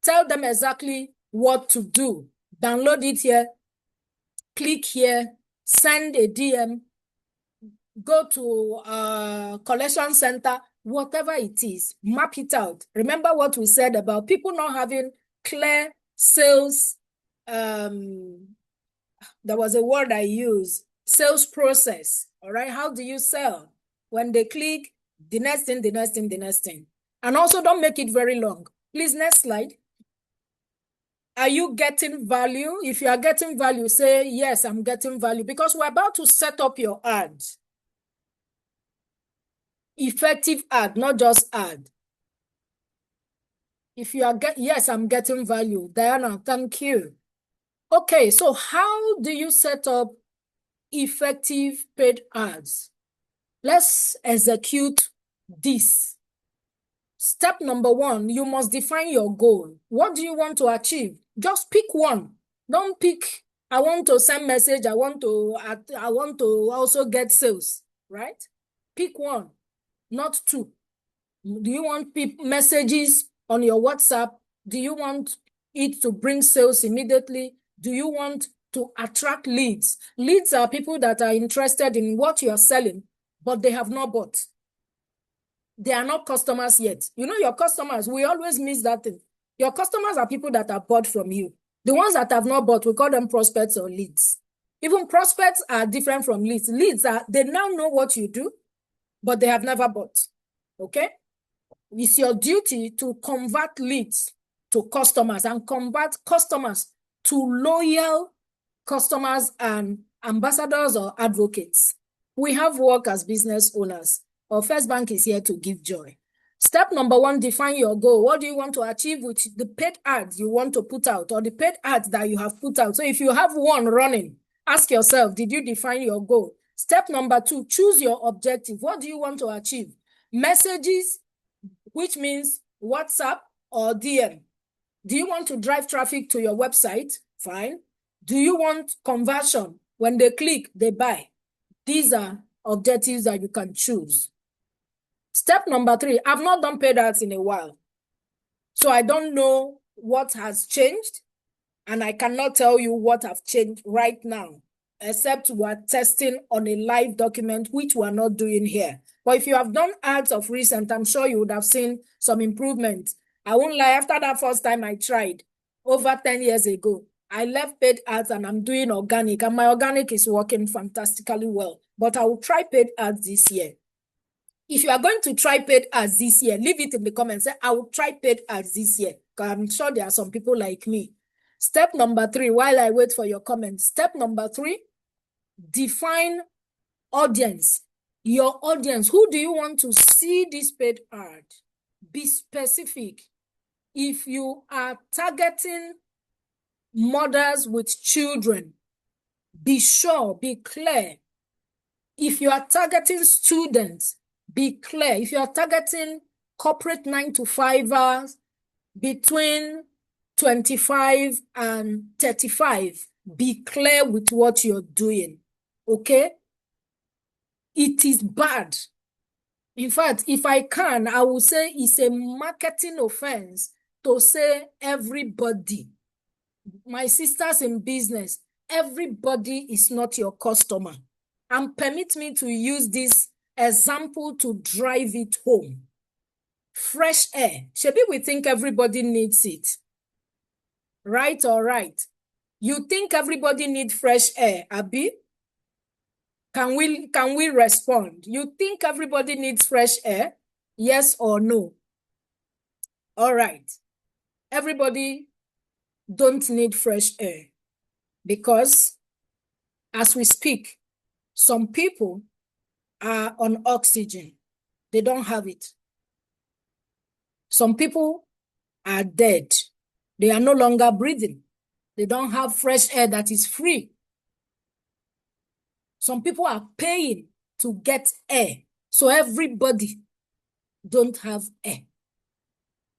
Tell them exactly what to do. Download it here. Click here. Send a DM. Go to collection center. Whatever it is, map it out. Remember what we said about people not having clear sales. There was a word I used. Sales process. All right. How do you sell? When they click, the next thing, the next thing, the next thing. And also don't make it very long. Please, next slide. Are you getting value? If you are getting value, say, yes, I'm getting value, because we're about to set up your ad. Effective ad, not just ad. If you are yes, I'm getting value. Diana, thank you. Okay, so how do you set up effective paid ads? Let's execute this. Step number 1, you must define your goal. What do you want to achieve? Just pick one. Don't pick, I want to send message, I want to also get sales, right? Pick one, not 2. Do you want messages on your WhatsApp? Do you want it to bring sales immediately? Do you want to attract leads? Leads are people that are interested in what you are selling, but they have not bought. They are not customers yet. You know, your customers, we always miss that thing. Your customers are people that are bought from you. The ones that have not bought, we call them prospects or leads. Even prospects are different from leads. Leads are, they now know what you do, but they have never bought. Okay? It's your duty to convert leads to customers and convert customers to loyal customers and ambassadors or advocates. We have work as business owners. Our First Bank is here to give joy. Step number 1, define your goal. What do you want to achieve with the paid ads you want to put out or the paid ads that you have put out? So if you have one running, ask yourself, did you define your goal? Step number 2, choose your objective. What do you want to achieve? Messages, which means WhatsApp or DM. Do you want to drive traffic to your website? Fine. Do you want conversion? When they click, they buy. These are objectives that you can choose. Step number 3, I've not done paid ads in a while. So I don't know what has changed, and I cannot tell you what have changed right now, except we're testing on a live document, which we're not doing here. But if you have done ads of recent, I'm sure you would have seen some improvement. I won't lie, after that first time I tried, over 10 years ago, I left paid ads and I'm doing organic, and my organic is working fantastically well. But I will try paid ads this year. If you are going to try paid ads this year, leave it in the comments. Say, I will try paid ads this year. Because I'm sure there are some people like me. Step number 3, while I wait for your comments. Step number 3, define audience. Your audience. Who do you want to see this paid ad? Be specific. If you are targeting mothers with children, be sure, be clear. If you are targeting students, be clear. If you are targeting corporate 9 to 5 hours between 25 and 35, be clear with what you're doing. Okay? It is bad. In fact, if I can, I will say it's a marketing offense to say everybody. My sisters in business, everybody is not your customer. And permit me to use this example to drive it home. Fresh air. Shebi, we think everybody needs it. Right or right? You think everybody needs fresh air, Abi? Can we respond? You think everybody needs fresh air? Yes or no? All right. Everybody don't need fresh air because as we speak, some people are on oxygen. They don't have it. Some people are dead. They are no longer breathing. They don't have fresh air that is free. Some people are paying to get air. So everybody don't have air.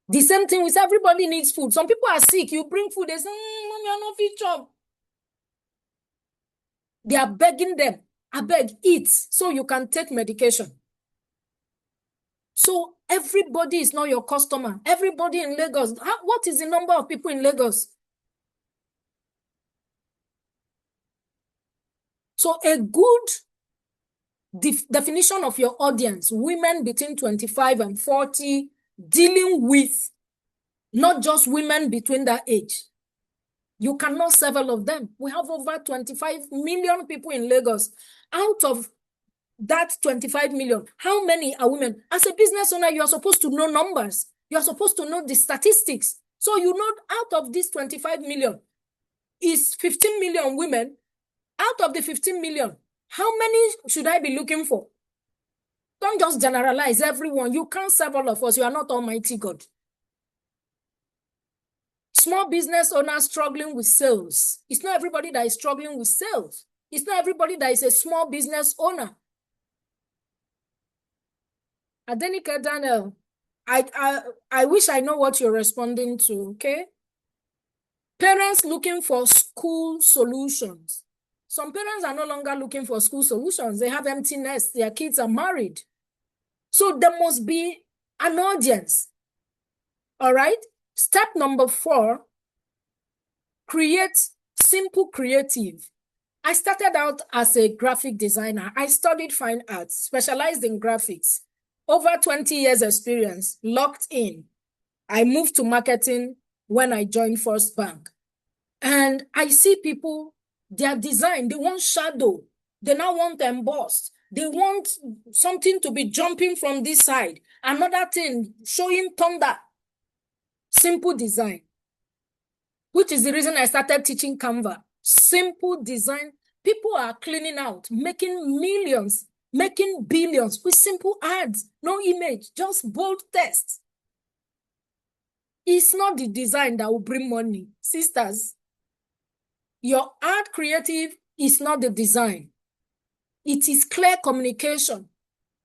The same thing with everybody needs food. Some people are sick. You bring food, they say, Mommy, I no fit chop. They are begging them, I beg, eat so you can take medication. So everybody is not your customer. Everybody in Lagos. What is the number of people in Lagos? So a good definition of your audience, women between 25 and 40, dealing with not just women between that age. You cannot serve all of them. We have over 25 million people in Lagos. Out of that 25 million, how many are women? As a business owner, you are supposed to know numbers. You are supposed to know the statistics. So you know out of this 25 million, is 15 million women. Out of the 15 million, how many should I be looking for? Don't just generalize everyone. You can't serve all of us. You are not Almighty God. Small business owners struggling with sales. It's not everybody that is struggling with sales. It's not everybody that is a small business owner. Adenika Daniel, I wish I know what you're responding to, okay? Parents looking for school solutions. Some parents are no longer looking for school solutions. They have empty nests. Their kids are married. So there must be an audience. All right? Step number 4, create simple creative. I started out as a graphic designer. I studied fine arts, specialized in graphics. Over 20 years experience, locked in. I moved to marketing when I joined First Bank. And I see people, their design, they want shadow. They now want embossed. They want something to be jumping from this side. Another thing, showing thunder. Simple design. Which is the reason I started teaching Canva. Simple design. People are cleaning out, making millions, making billions with simple ads. No image, just bold text. It's not the design that will bring money. Sisters, your art creative is not the design. It is clear communication.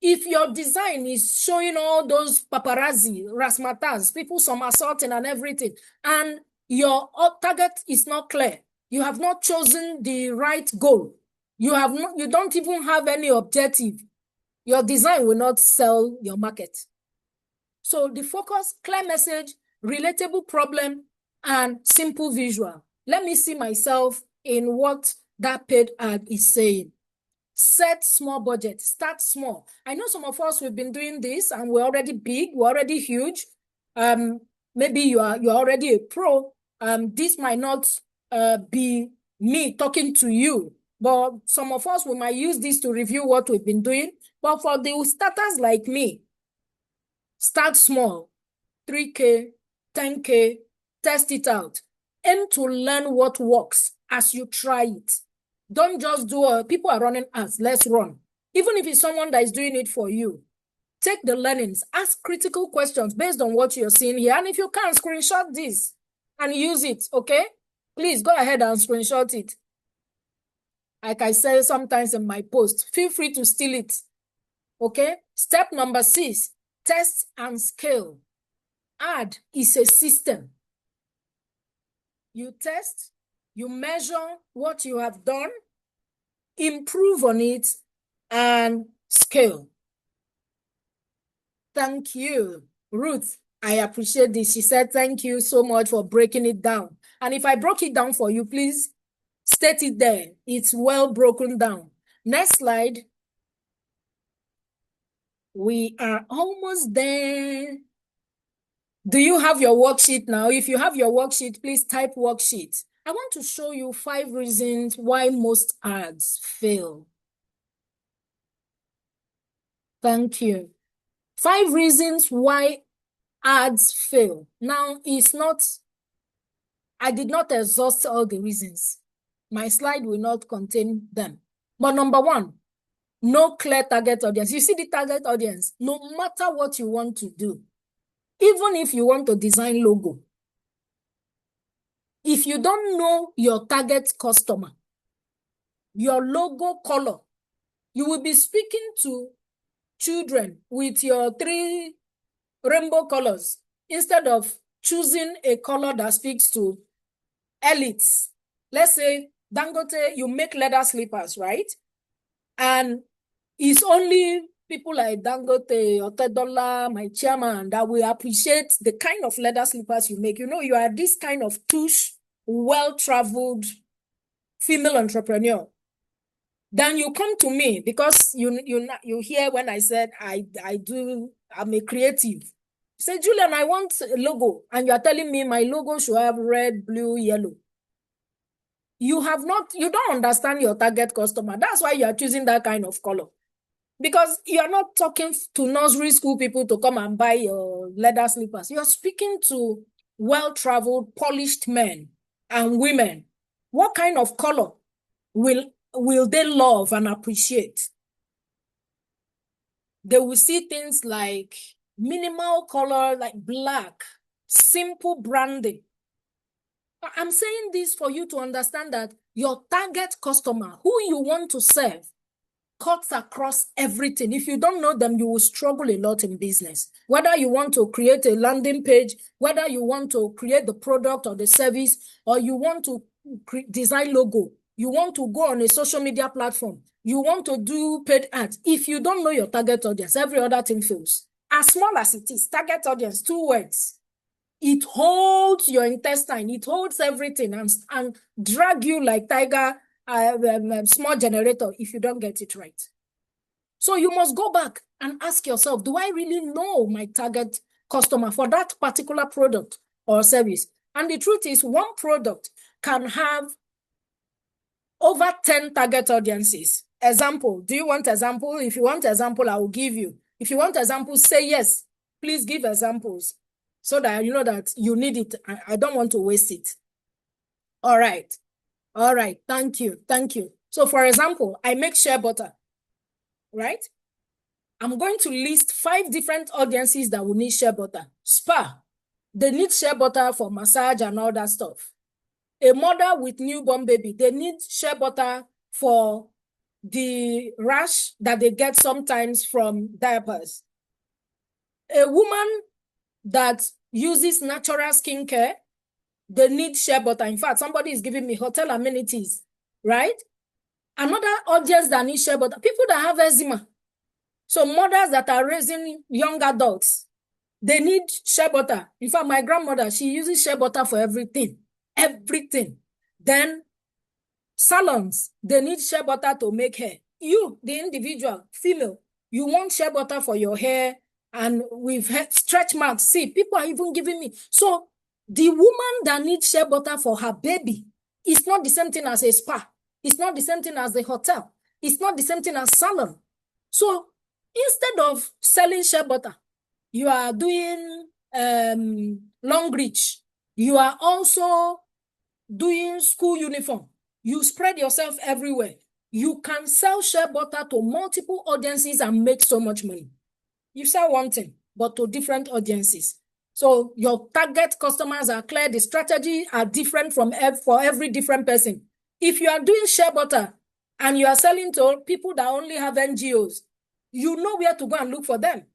If your design is showing all those paparazzi, razzmatazz, people somersaulting and everything, and your target is not clear, you have not chosen the right goal, you don't even have any objective, your design will not sell your market. So the focus, clear message, relatable problem, and simple visual. Let me see myself in what that paid ad is saying. Set small budget, start small. I know some of us, we've been doing this and we're already big, we're already huge. Maybe you're already a pro. This might not be me talking to you, but some of us, we might use this to review what we've been doing. But for the starters like me, start small, 3K, 10K, test it out. Aim to learn what works as you try it. Don't just do people are running ads, let's run. Even if it's someone that is doing it for you, take the learnings, ask critical questions based on what you're seeing here. And if you can, screenshot this and use it, okay? Please go ahead and screenshot it. Like I say sometimes in my post, feel free to steal it, okay? Step number 6, test and scale. Ad is a system. You test, you measure what you have done, improve on it, and scale. Thank you, Ruth. I appreciate this. She said, thank you so much for breaking it down. And if I broke it down for you, please state it there. It's well broken down. Next slide. We are almost there. Do you have your worksheet now? If you have your worksheet, please type worksheet. I want to show you 5 reasons why most ads fail. Thank you. 5 reasons why ads fail. Now, I did not exhaust all the reasons. My slide will not contain them. But number 1, no clear target audience. You see the target audience, no matter what you want to do, even if you want to design logo, if you don't know your target customer, your logo color, you will be speaking to children with your 3 rainbow colors instead of choosing a color that speaks to elites. Let's say Dangote, you make leather slippers, right? And it's only people like Dangote, Otedola, my chairman, that will appreciate the kind of leather slippers you make. You know, you are this kind of tush, well-traveled female entrepreneur. Then you come to me because you hear when I said I'm a creative. You say, Julian, I want a logo, and you are telling me my logo should have red, blue, yellow. You don't understand your target customer. That's why you are choosing that kind of color. Because you are not talking to nursery school people to come and buy your leather slippers. You're speaking to well-traveled, polished men and women. What kind of color will they love and appreciate? They will see things like minimal color, like black, simple branding. I'm saying this for you to understand that your target customer, who you want to serve, cuts across everything. If you don't know them, you will struggle a lot in business. Whether you want to create a landing page, whether you want to create the product or the service, or you want to design logo, you want to go on a social media platform, you want to do paid ads. If you don't know your target audience, every other thing fails. As small as it is, target audience, 2 words. It holds your intestine, it holds everything and drag you like tiger, small generator if you don't get it right. So you must go back and ask yourself, do I really know my target customer for that particular product or service? And the truth is, one product can have over 10 target audiences. Example, do you want example? If you want example, I will give you. If you want examples, say yes. Please give examples so that you know that you need it. I don't want to waste it. All right. Thank you. So for example, I make shea butter, right? I'm going to list 5 different audiences that will need shea butter. Spa, they need shea butter for massage and all that stuff. A mother with newborn baby, they need shea butter for the rash that they get sometimes from diapers. A woman that uses natural skincare, they need shea butter. In fact, somebody is giving me hotel amenities, right? Another audience that needs shea butter, people that have eczema. So mothers that are raising young adults, they need shea butter. In fact, my grandmother, she uses shea butter for everything. Then salons, they need shea butter to make hair. You, the individual, female, you want shea butter for your hair, and we've had stretch marks. See, people are even giving me. So the woman that needs shea butter for her baby is not the same thing as a spa. It's not the same thing as a hotel. It's not the same thing as salon. So instead of selling shea butter, you are doing long reach. You are also doing school uniform. You spread yourself everywhere. You can sell shea butter to multiple audiences and make so much money. You sell one thing, but to different audiences. So your target customers are clear. The strategy are different for every different person. If you are doing shea butter and you are selling to people that only have NGOs, you know where to go and look for them.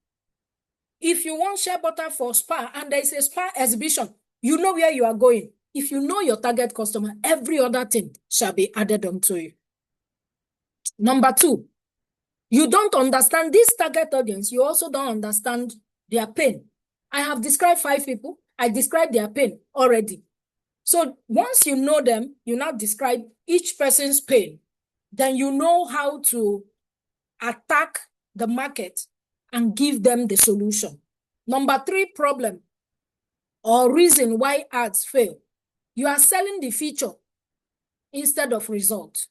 If you want shea butter for spa and there is a spa exhibition, you know where you are going. If you know your target customer, every other thing shall be added onto you. Number 2, you don't understand this target audience. You also don't understand their pain. I have described 5 people. I described their pain already. So once you know them, you now describe each person's pain. Then you know how to attack the market and give them the solution. Number 3 problem or reason why ads fail. You are selling the feature instead of result.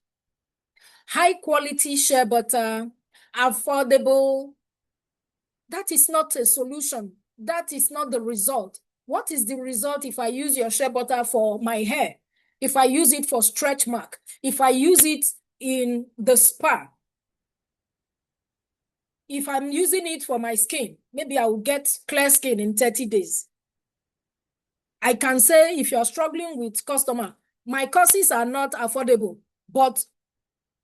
High quality shea butter, affordable. That is not a solution. That is not the result. What is the result if I use your shea butter for my hair? If I use it for stretch mark? If I use it in the spa? if I'm using it for my skin, maybe I will get clear skin in 30 days. I can say if you're struggling with customer, my courses are not affordable, but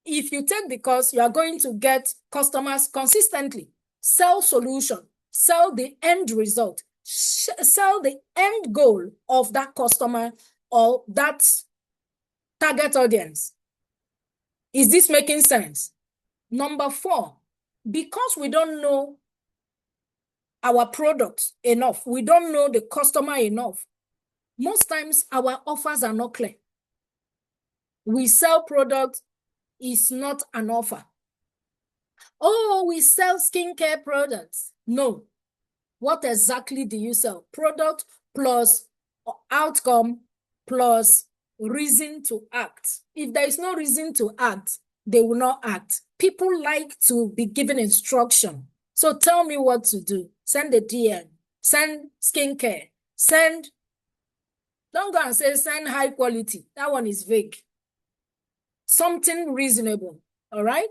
if you take the course, you are going to get customers consistently. Sell solution, sell the end result, sell the end goal of that customer or that target audience. Is this making sense? Number 4, because we don't know our product enough, we don't know the customer enough, most times our offers are not clear. We sell product, is not an offer. Oh, we sell skincare products. No. What exactly do you sell? Product plus outcome plus reason to act. If there is no reason to act, they will not act. People like to be given instruction. So tell me what to do. Send a DM, send skincare, don't go and say send high quality. That one is vague. Something reasonable, all right?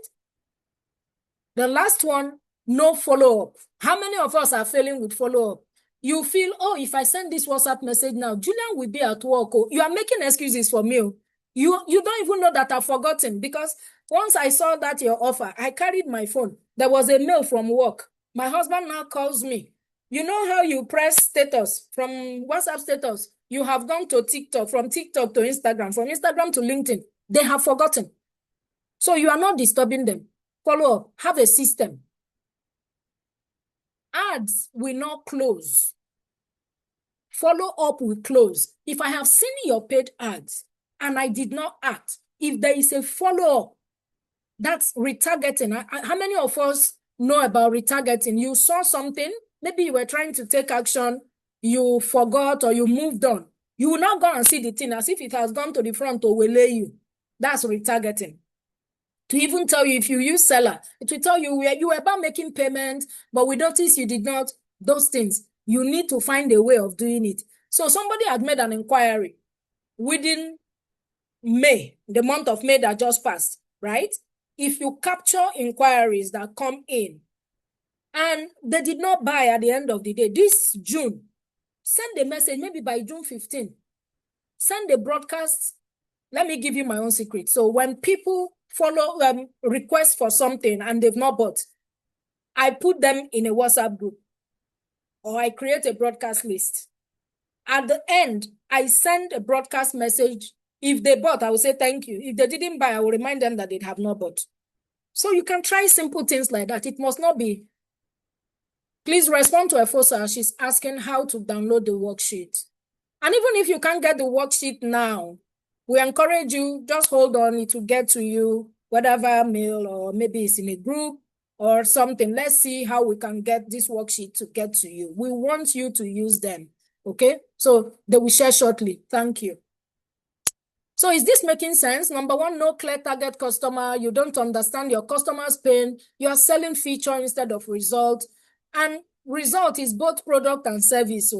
The last one, no follow-up. How many of us are failing with follow-up? You feel, oh, if I send this WhatsApp message now, Julian will be at work. Oh, you are making excuses for me. You don't even know that I've forgotten, because once I saw that your offer, I carried my phone. There was a mail from work. My husband now calls me. You know how you press status from WhatsApp status? You have gone to TikTok, from TikTok to Instagram, from Instagram to LinkedIn. They have forgotten. So you are not disturbing them. Follow up. Have a system. Ads will not close. Follow up will close. If I have seen your paid ads and I did not act, if there is a follow up, that's retargeting. How many of us know about retargeting? You saw something, maybe you were trying to take action, you forgot or you moved on. You will now go and see the thing as if it has gone to the front to waylay you. That's retargeting. To even tell you, if you use seller, it will tell you you were about making payment, but we noticed you did not. Those things, you need to find a way of doing it. So somebody had made an inquiry within May, the month of May that just passed, right? If you capture inquiries that come in and they did not buy at the end of the day, this June, send a message, maybe by June 15, send a broadcast. Let me give you my own secret. So when people follow request for something and they've not bought, I put them in a WhatsApp group or I create a broadcast list. At the end, I send a broadcast message. If they bought, I will say thank you. If they didn't buy, I will remind them that they have not bought. So you can try simple things like that. It must not be. Please respond to Efosa. She's asking how to download the worksheet. And even if you can't get the worksheet now, we encourage you, just hold on, it will get to you, whatever mail, or maybe it's in a group or something. Let's see how we can get this worksheet to get to you. We want you to use them, okay? So they will share shortly. Thank you. So is this making sense? Number 1, no clear target customer. You don't understand your customer's pain. You are selling feature instead of result. And result is both product and service,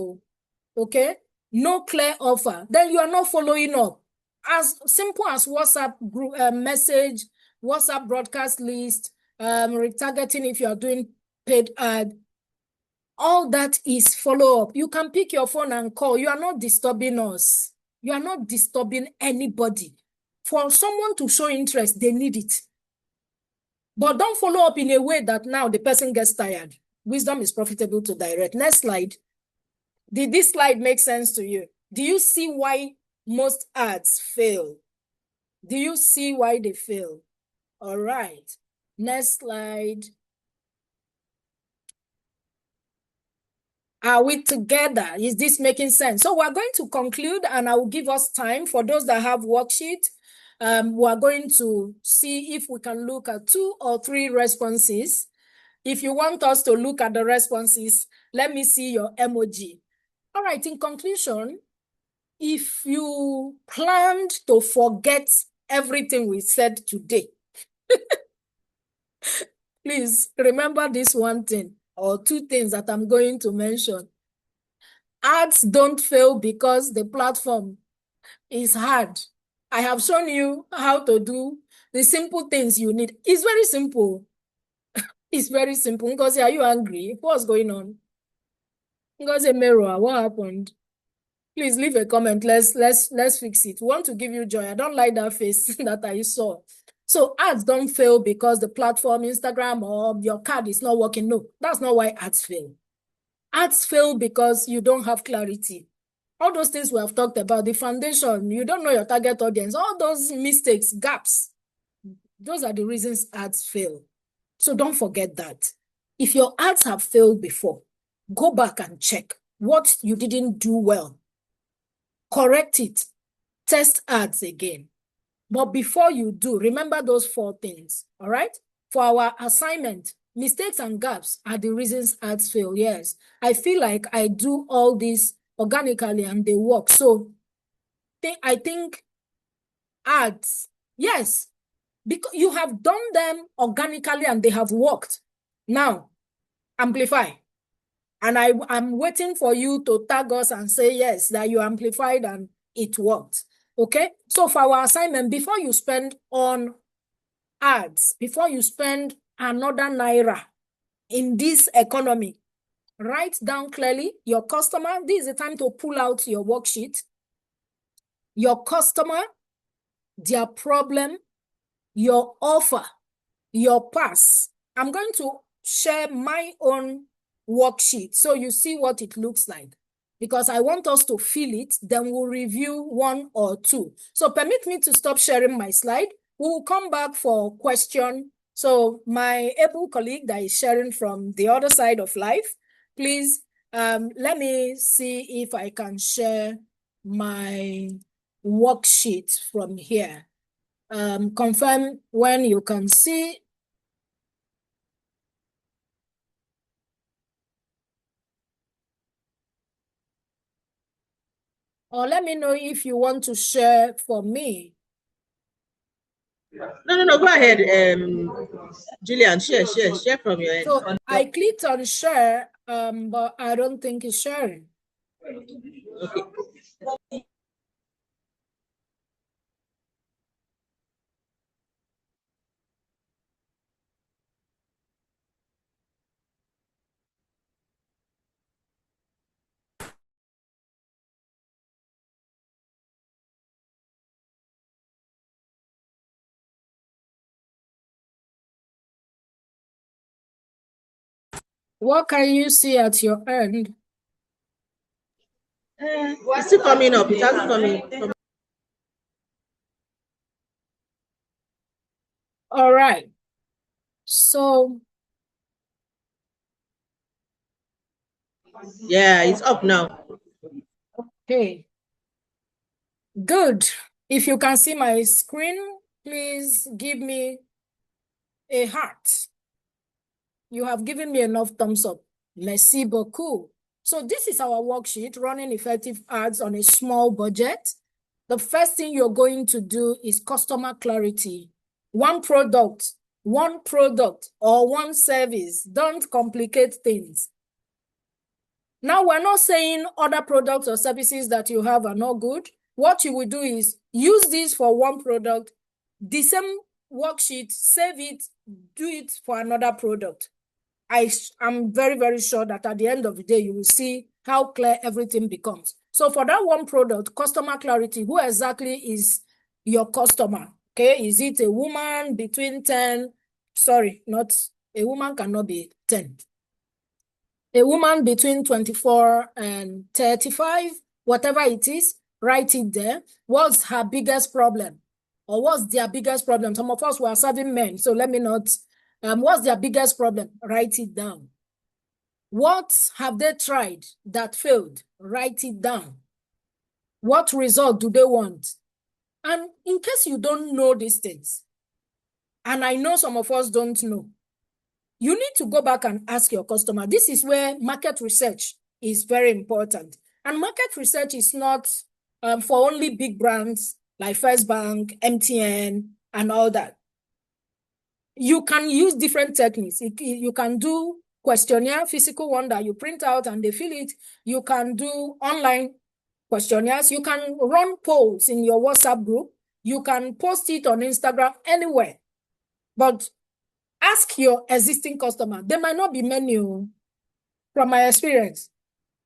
okay? No clear offer. Then you are not following up. As simple as WhatsApp group message, WhatsApp broadcast list, retargeting if you are doing paid ad. All that is follow up. You can pick your phone and call. You are not disturbing us. You are not disturbing anybody. For someone to show interest, they need it. But don't follow up in a way that now the person gets tired. Wisdom is profitable to direct. Next slide. Did this slide make sense to you? Do you see why most ads fail? Do you see why they fail? All right. Next slide. Are we together? Is this making sense? So we're going to conclude and I will give us time for those that have worksheet. We are going to see if we can look at 2 or 3 responses. If you want us to look at the responses, let me see your emoji. All right, in conclusion, if you planned to forget everything we said today, please remember this one thing or 2 things that I'm going to mention. Ads don't fail because the platform is hard. I have shown you how to do the simple things you need. It's very simple. It's very simple. Ngozi, are you angry? What's going on? Ngozi Merua, what happened? Please leave a comment. Let's fix it. We want to give you joy. I don't like that face that I saw. So ads don't fail because the platform, Instagram, or your card is not working. No, that's not why ads fail. Ads fail because you don't have clarity. All those things we have talked about, the foundation, you don't know your target audience, all those mistakes, gaps, those are the reasons ads fail. So don't forget that. If your ads have failed before, go back and check what you didn't do well. Correct it. Test ads again. But before you do, remember those 4 things, all right? For our assignment, mistakes and gaps are the reasons ads fail. Yes, I feel like I do all this organically and they work. So I think ads, yes, because you have done them organically and they have worked. Now, amplify. And I'm waiting for you to tag us and say, yes, that you amplified and it worked. Okay? So for our assignment, before you spend on ads, before you spend another naira in this economy, write down clearly your customer. This is the time to pull out your worksheet. Your customer, their problem, your offer, your pass. I'm going to share my own worksheet so you see what it looks like, because I want us to feel it, then we'll review 1 or 2. So permit me to stop sharing my slide. We'll come back for question. So my able colleague that is sharing from the other side of life, please let me see if I can share my worksheet from here. Confirm when you can see. Or let me know if you want to share for me. No. Go ahead, Julian. Share from your end. So I clicked on share, but I don't think it's sharing. Okay. What can you see at your end? It's still coming up. It hasn't coming. All right. So Yeah, it's up now. okay. Good. If you can see my screen, please give me a heart. You have given me enough thumbs up. Merci beaucoup. So this is our worksheet, running effective ads on a small budget. The first thing you're going to do is customer clarity. One product, or one service. Don't complicate things. Now, we're not saying other products or services that you have are not good. What you will do is use this for one product, the same worksheet, save it, do it for another product. I'm very, very sure that at the end of the day, you will see how clear everything becomes. So for that one product, customer clarity, who exactly is your customer? Okay, is it a woman between 10? Sorry, not a woman cannot be 10. A woman between 24 and 35, whatever it is, write it there. What's her biggest problem? Or what's their biggest problem? Some of us were serving men, so let me not. What's their biggest problem? Write it down. What have they tried that failed? Write it down. What result do they want? And in case you don't know these things, and I know some of us don't know, you need to go back and ask your customer. This is where market research is very important. And market research is not for only big brands like First Bank, MTN, and all that. You can use different techniques. You can do questionnaire, physical one that you print out and they fill it. You can do online questionnaires. You can run polls in your WhatsApp group. You can post it on Instagram, anywhere. But Ask your existing customer. They might not be many, from my experience.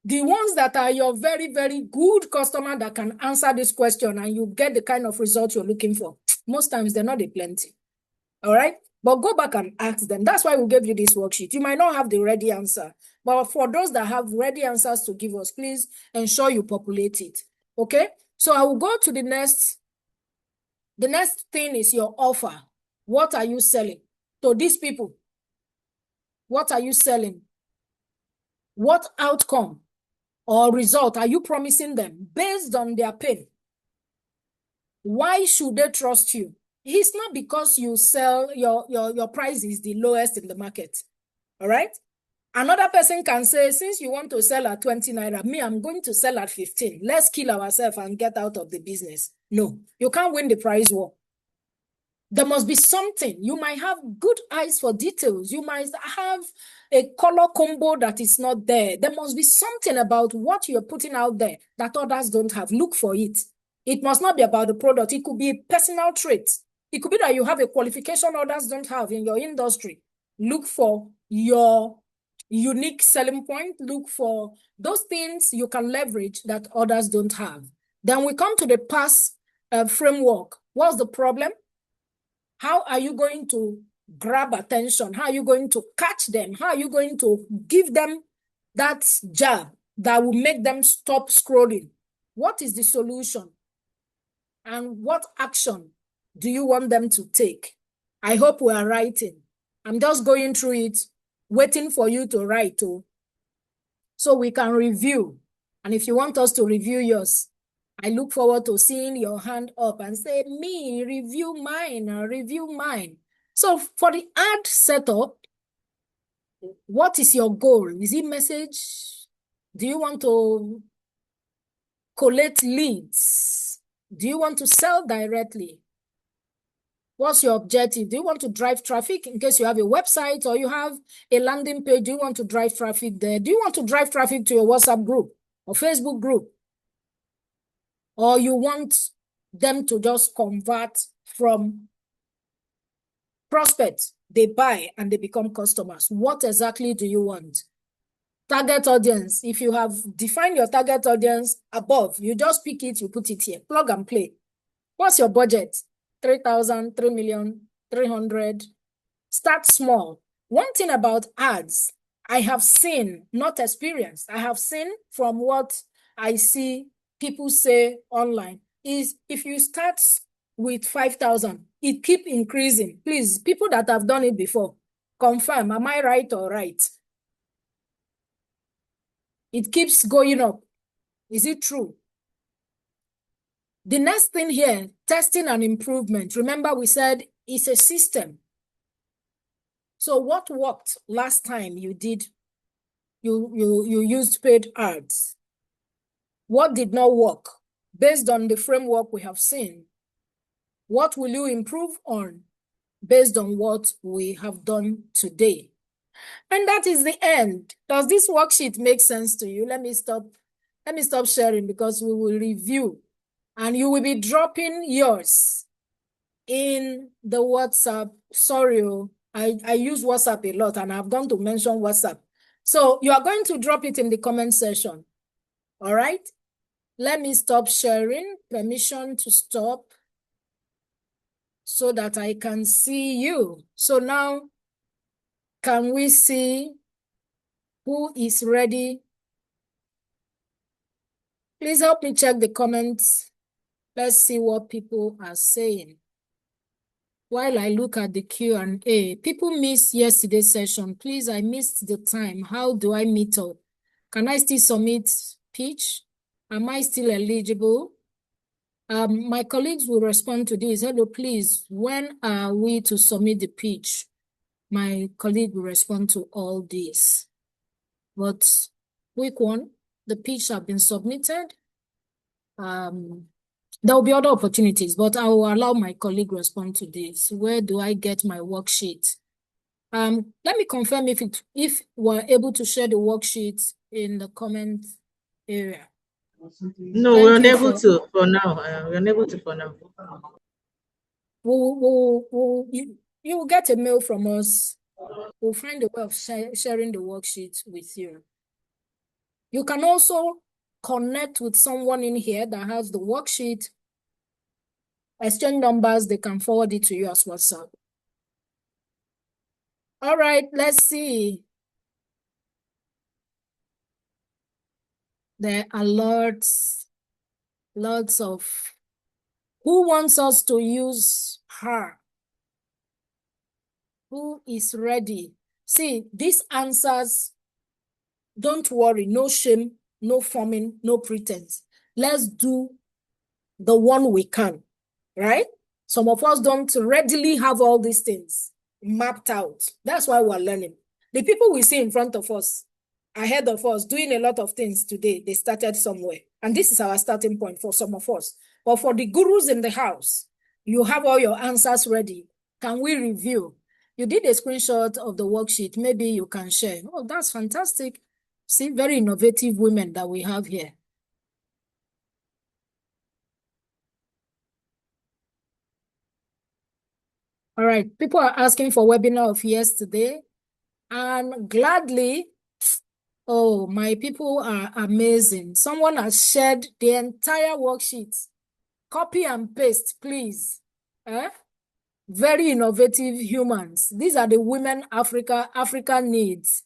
The ones that are your very, very good customer that can answer this question and you get the kind of result you're looking for, most times they're not a plenty. All right? But go back and ask them. That's why we gave you this worksheet. You might not have the ready answer, but for those that have ready answers to give us, please ensure you populate it. Okay? So I will go to the next. The next thing is your offer. What are you selling to these people? What are you selling? What outcome or result are you promising them based on their pain? Why should they trust you? It's not because you sell your price is the lowest in the market. All right? Another person can say, since you want to sell at 20 naira, me, I'm going to sell at 15. Let's kill ourselves and get out of the business. No, you can't win the price war. There must be something. You might have good eyes for details. You might have a color combo that is not there. There must be something about what you're putting out there that others don't have. Look for it. It must not be about the product. It could be a personal trait. It could be that you have a qualification others don't have in your industry. Look for your unique selling point. Look for those things you can leverage that others don't have. Then we come to the PASS framework. What's the problem? How are you going to grab attention? How are you going to catch them? How are you going to give them that jab that will make them stop scrolling? What is the solution? And what action do you want them to take? I hope we are writing. I'm just going through it, waiting for you to write so we can review. And if you want us to review yours, I look forward to seeing your hand up and say, me, review mine. So for the ad setup, what is your goal? Is it message? Do you want to collect leads? Do you want to sell directly? What's your objective? Do you want to drive traffic in case you have a website or you have a landing page? Do you want to drive traffic there? Do you want to drive traffic to your WhatsApp group or Facebook group? Or you want them to just convert from prospects, they buy and they become customers? What exactly do you want? Target audience. If you have defined your target audience above, you just pick it, you put it here, plug and play. What's your budget? 3,000, 3 million, 300. Start small. One thing about ads, I have seen, not experienced, I have seen from what I see people say online, is if you start with 5,000, it keep increasing. Please, people that have done it before, confirm, am I right or right? It keeps going up. Is it true? The next thing here, testing and improvement. Remember we said it's a system. So what worked last time you did, you used paid ads? What did not work? Based on the framework we have seen, what will you improve on based on what we have done today? And that is the end. Does this worksheet make sense to you? Let me stop sharing because we will review and you will be dropping yours in the WhatsApp. Sorry, I use WhatsApp a lot and I've gone to mention WhatsApp. So you are going to drop it in the comment section. All right? Let me stop sharing. Permission to stop so that I can see you. So now, can we see who is ready? Please help me check the comments. Let's see what people are saying. While I look at the Q&A, people missed yesterday's session. Please, I missed the time. How do I meet up? Can I still submit pitch? Am I still eligible? My colleagues will respond to this. Hello, please, when are we to submit the pitch? My colleague will respond to all this. But week one, the pitch have been submitted. There will be other opportunities, but I will allow my colleague respond to this. Where do I get my worksheet? Let me confirm if we're able to share the worksheet in the comment area. No, we're unable to for now. We're unable to for now. You will get a mail from us. We'll find a way of sharing the worksheet with you. You can also connect with someone in here that has the worksheet. Exchange numbers, they can forward it to you as WhatsApp. All right, let's see. There are lots of who wants us to use her? Who is ready? See, these answers, don't worry, no shame, no forming, no pretense. Let's do the one we can, right? Some of us don't readily have all these things mapped out. That's why we're learning. The people we see in front of us, ahead of us, doing a lot of things today, they started somewhere. And this is our starting point for some of us. But for the gurus in the house, you have all your answers ready. Can we review? You did a screenshot of the worksheet. Maybe you can share. Oh, that's fantastic. See, very innovative women that we have here. All right, people are asking for webinar of yesterday, and gladly, oh, my people are amazing. Someone has shared the entire worksheet. Copy and paste, please. Very innovative humans. These are the women Africa needs.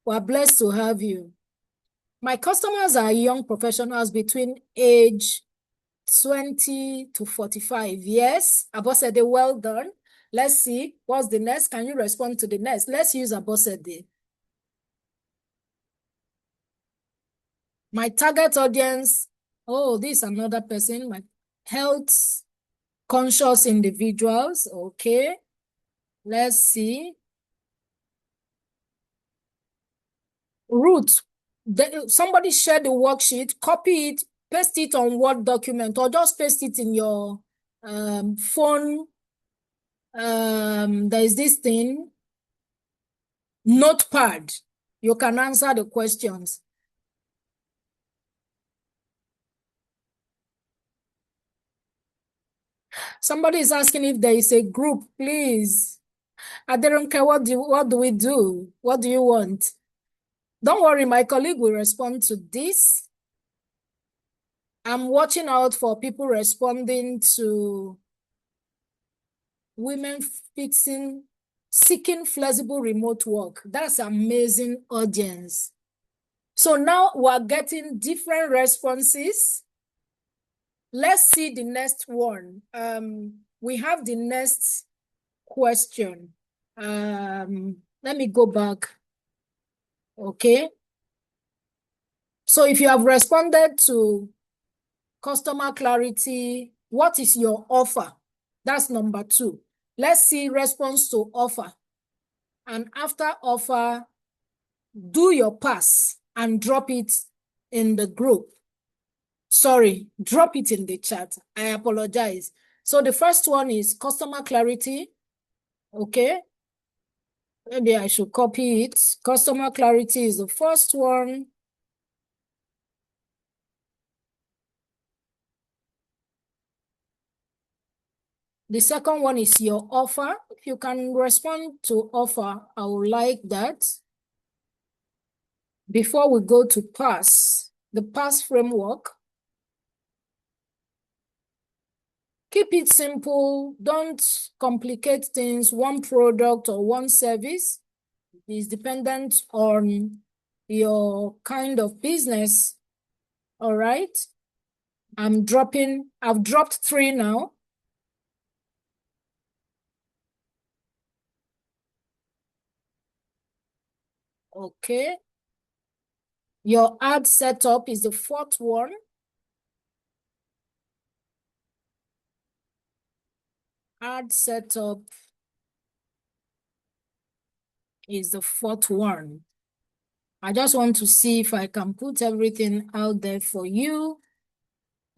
We're blessed to have you. My customers are young professionals between age 20 to 45. Yes, Abosede, well done. Let's see, what's the next? Can you respond to the next? Let's use Abosede. My target audience, oh, this is another person, my health conscious individuals. Okay, let's see. Ruth, somebody share the worksheet, copy it, paste it on Word document, or just paste it in your phone. There is this thing, notepad. You can answer the questions. Somebody is asking if there is a group, please. I don't care what do we do? What do you want? Don't worry, my colleague will respond to this. I'm watching out for people responding to women seeking flexible remote work. That's amazing audience. So now we're getting different responses. Let's see the next one. We have the next question. Let me go back. Okay. So if you have responded to customer clarity, what is your offer? That's number 2. Let's see response to offer. And after offer, do your pass and drop it in the group. Sorry, drop it in the chat. I apologize. So the first one is customer clarity. Okay. Maybe I should copy it. Customer clarity is the first one. The second one is your offer. If you can respond to offer, I would like that. Before we go to pass, the pass framework, keep it simple. Don't complicate things. One product or one service is dependent on your kind of business. All right. I've dropped 3 now. Okay. Your ad setup is the 4th one. Ad setup is the 4th one. I just want to see if I can put everything out there for you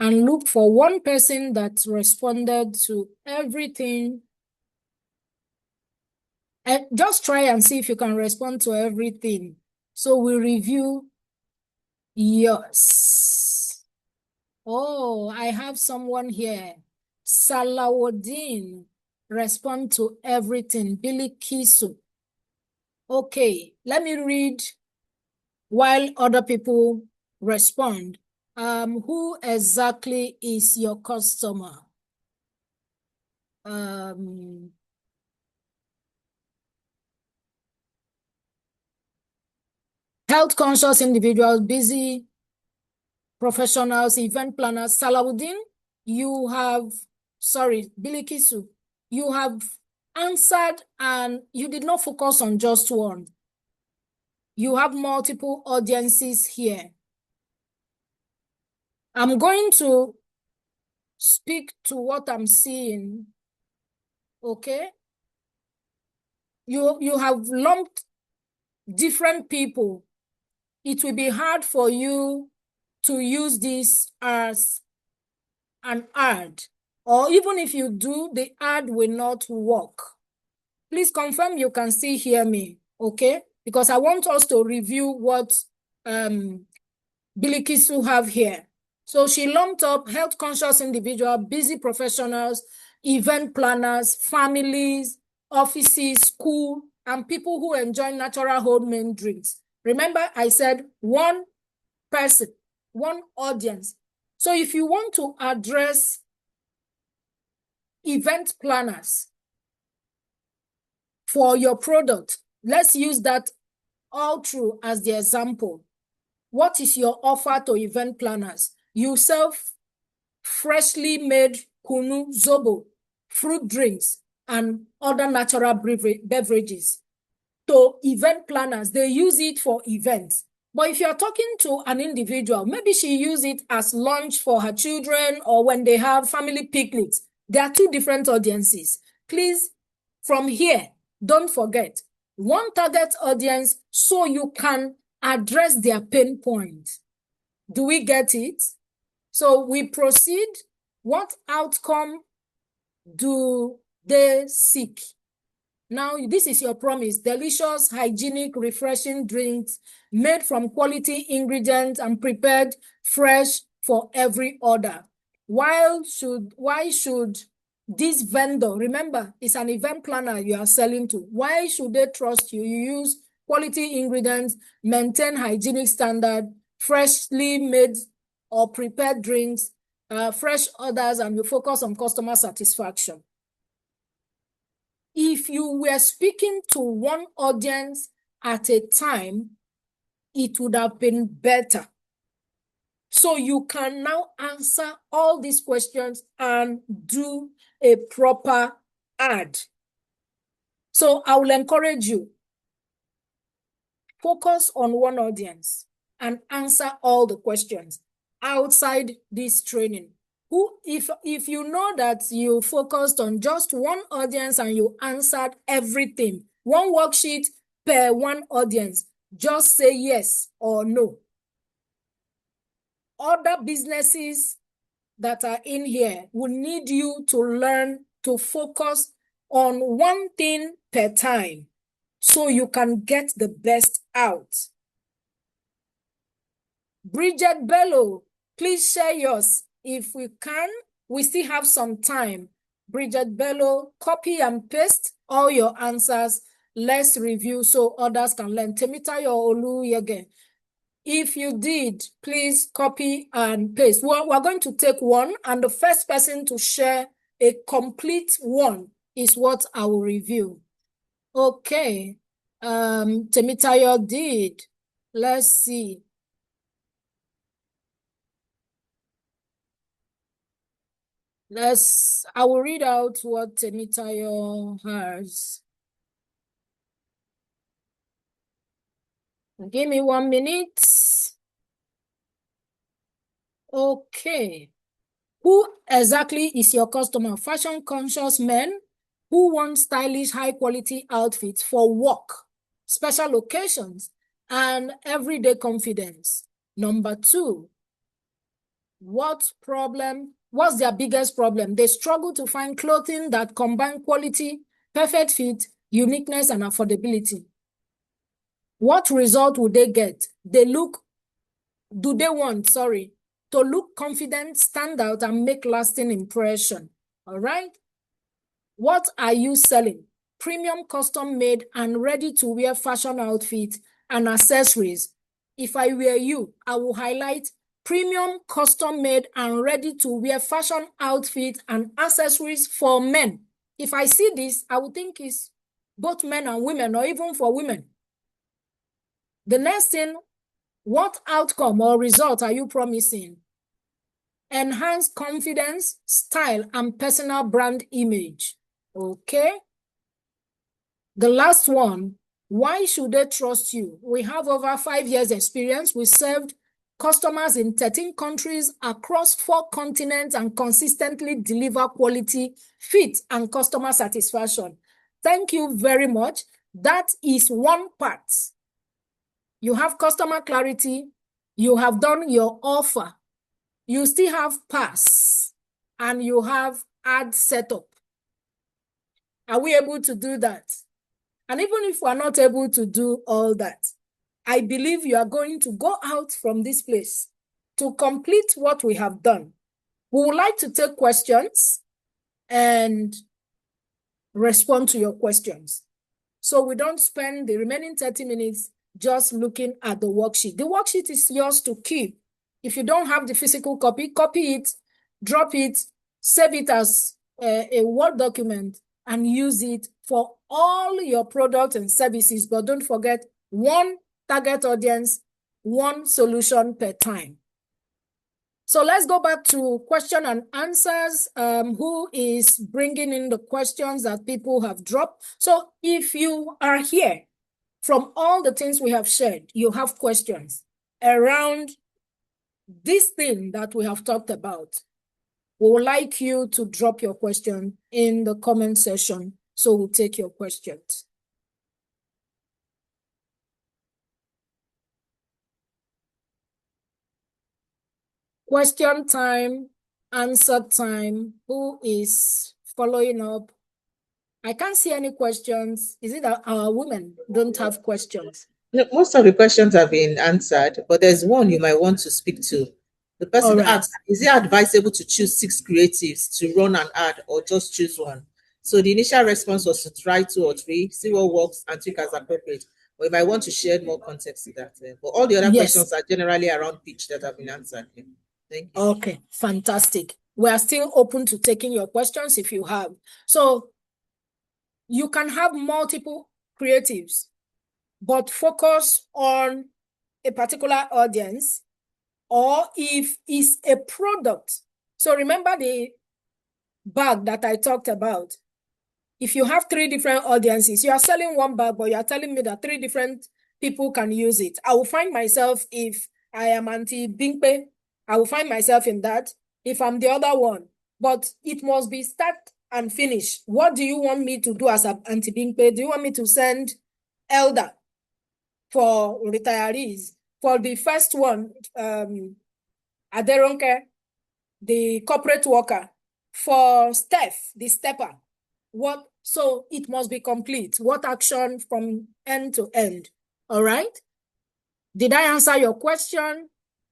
and look for one person that responded to everything. And just try and see if you can respond to everything. So we review yours. Oh, I have someone here. Salawuddin. respond to everything. Billy Kisu. Okay, let me read while other people respond. Who exactly is your customer? Health conscious individuals, busy professionals, event planners. Salawuddin, you have, sorry, Billy Kisu, you have answered and you did not focus on just one. You have multiple audiences here. I'm going to speak to what I'm seeing, okay? You have lumped different people. It will be hard for you to use this as an ad, or even if you do, the ad will not work. Please confirm you can still hear me, okay? Because I want us to review what Billy Kisu have here. So she lumped up health conscious individuals, busy professionals, event planners, families, offices, school, and people who enjoy natural homemade drinks. Remember, I said one person, one audience. So if you want to address event planners for your product, let's use that all through as the example. What is your offer to event planners? You sell freshly made kunu, zobo, fruit drinks, and other natural beverages. To event planners, they use it for events. But if you're talking to an individual, maybe she uses it as lunch for her children or when they have family picnics. There are two different audiences. Please, from here, don't forget, one target audience so you can address their pain point. Do we get it? So we proceed. What outcome do they seek? Now, this is your promise. Delicious, hygienic, refreshing drinks made from quality ingredients and prepared fresh for every order. Why should this vendor, remember, it's an event planner you are selling to, why should they trust you? You use quality ingredients, maintain hygienic standard, freshly made or prepared drinks, fresh orders, and you focus on customer satisfaction. If you were speaking to one audience at a time, it would have been better. So you can now answer all these questions and do a proper ad. So I will encourage you, focus on one audience and answer all the questions outside this training. If you know that you focused on just one audience and you answered everything, one worksheet per one audience, just say yes or no. Other businesses that are in here will need you to learn to focus on one thing per time so you can get the best out. Bridget Bello, please share yours. If we can, we still have some time. Bridget Bello, copy and paste all your answers. Let's review so others can learn. Temitayo Oluyege, if you did, please copy and paste. We're going to take one, and the first person to share a complete one is what I will review. Okay. Temitayo did. Let's see. I will read out what Temitayo has. Give me 1 minute. Okay. Who exactly is your customer? Fashion conscious men who want stylish, high quality outfits for work, special occasions, and everyday confidence. Number 2, what's their biggest problem? They struggle to find clothing that combine quality, perfect fit, uniqueness, and affordability. What result would they get? Do they want to look confident, stand out, and make lasting impression? All right? What are you selling? Premium custom-made and ready-to-wear fashion outfits and accessories. If I were you, I will highlight premium custom-made and ready-to-wear fashion outfits and accessories for men. If I see this, I would think it's both men and women, or even for women. The next thing, what outcome or result are you promising? Enhance confidence, style, and personal brand image. Okay. The last one, why should they trust you? We have over 5 years experience. We served customers in 13 countries across 4 continents and consistently deliver quality, fit, and customer satisfaction. Thank you very much. That is one part. You have customer clarity. You have done your offer. You still have pass, and you have ad setup. Are we able to do that? And even if we're not able to do all that, I believe you are going to go out from this place to complete what we have done. We would like to take questions and respond to your questions. So we don't spend the remaining 30 minutes just looking at the worksheet. The worksheet is yours to keep. If you don't have the physical copy, copy it, drop it, save it as a Word document, and use it for all your products and services. But don't forget, one target audience, one solution per time. So let's go back to question and answers. Who is bringing in the questions that people have dropped? So if you are here, from all the things we have shared, you have questions around this thing that we have talked about. We would like you to drop your question in the comment section, so we'll take your questions. Question time, answer time. Who is following up? I can't see any questions. Is it that our women don't have questions? No, most of the questions have been answered, but there's one you might want to speak to. The person All right. asks, is it advisable to choose 6 creatives to run an ad or just choose one? So the initial response was to try 2 or 3, see what works and tweak as appropriate. But you might want to share more context to that. But all the other Yes. questions are generally around pitch that have been answered. Thank you. Okay, fantastic. We are still open to taking your questions if you have. So you can have multiple creatives, but focus on a particular audience, or if it's a product. So remember the bag that I talked about. If you have 3 different audiences, you are selling one bag, but you are telling me that 3 different people can use it. I will find myself, if I am Auntie Bimpe, I will find myself in that. If I'm the other one, but it must be start and finish. What do you want me to do as Auntie Bimpe? Do you want me to send Elder for retirees? For the first one, Aderonke, the corporate worker. For Steph, the stepper. What? So it must be complete. What action from end to end? All right. Did I answer your question?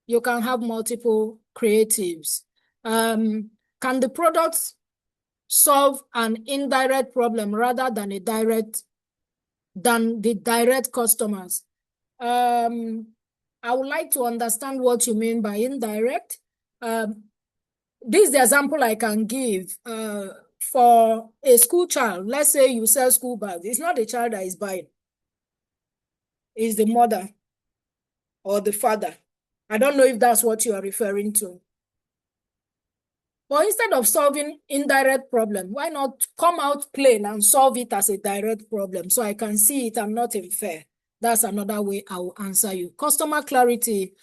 You can have multiple creatives. Can the products solve an indirect problem rather than the direct customers? I would like to understand what you mean by indirect. This is the example I can give. For a school child, let's say you sell school bags. It's not the child that is buying. It's the mother or the father. I don't know if that's what you are referring to. But instead of solving indirect problem, why not come out plain and solve it as a direct problem so I can see it? I'm not unfair. That's another way I will answer you. Customer clarity.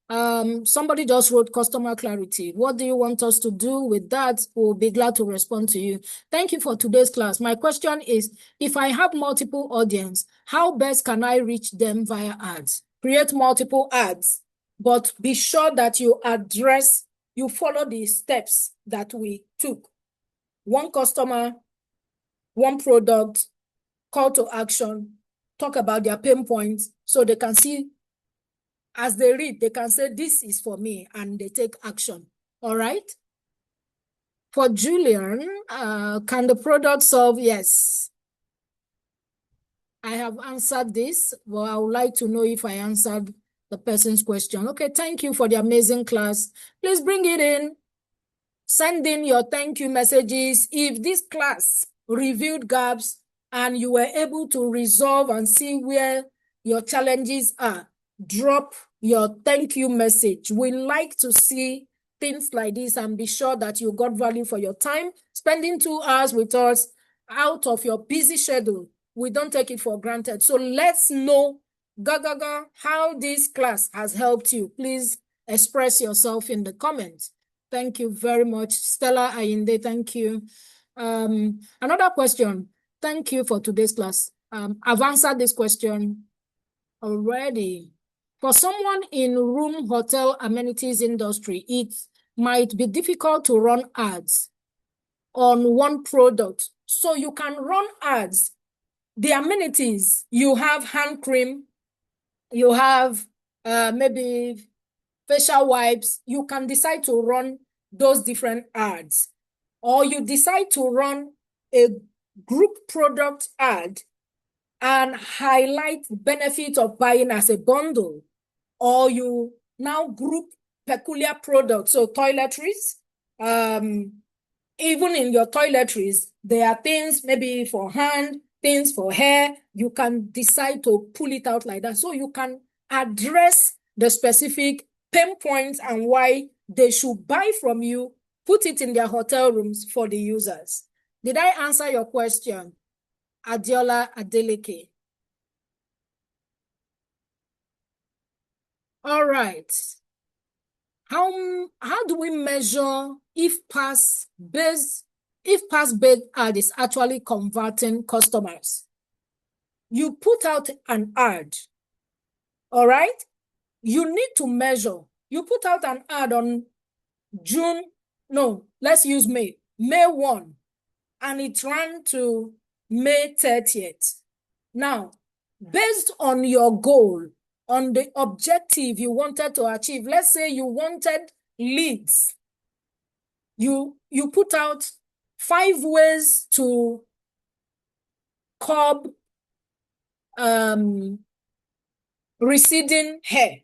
Somebody just wrote customer clarity. What do you want us to do with that? We'll be glad to respond to you. Thank you for today's class. My question is, if I have multiple audience, how best can I reach them via ads? Create multiple ads, but be sure that you follow the steps that we took. One customer, one product, call to action, talk about their pain points so they can see. As they read, they can say, this is for me, and they take action. All right? For Julian, can the product solve? Yes. I have answered this, but I would like to know if I answered the person's question. Okay, thank you for the amazing class. Please bring it in. Send in your thank you messages. If this class revealed gaps and you were able to resolve and see where your challenges are, drop your thank you message. We like to see things like this and be sure that you got value for your time. Spending 2 hours with us out of your busy schedule, we don't take it for granted. So let's know how this class has helped you. Please express yourself in the comments. Thank you very much. Stella Ayinde, thank you. Another question. Thank you for today's class. I've answered this question already. For someone in room, hotel, amenities industry, it might be difficult to run ads on one product. So you can run ads. The amenities, you have hand cream, you have maybe facial wipes. You can decide to run those different ads. Or you decide to run a group product ad and highlight the benefit of buying as a bundle. Or you now group peculiar products, so toiletries. Even in your toiletries, there are things maybe for hand, things for hair. You can decide to pull it out like that. So you can address the specific pain points and why they should buy from you, put it in their hotel rooms for the users. Did I answer your question, Adiola Adeleke? All right. How do we measure if past-based ad is actually converting customers? You put out an ad, all right? You need to measure. You put out an ad on let's use May 1, and it ran to May 30th. Now, based on your goal, on the objective you wanted to achieve, let's say you wanted leads. You put out 5 ways to curb receding hair.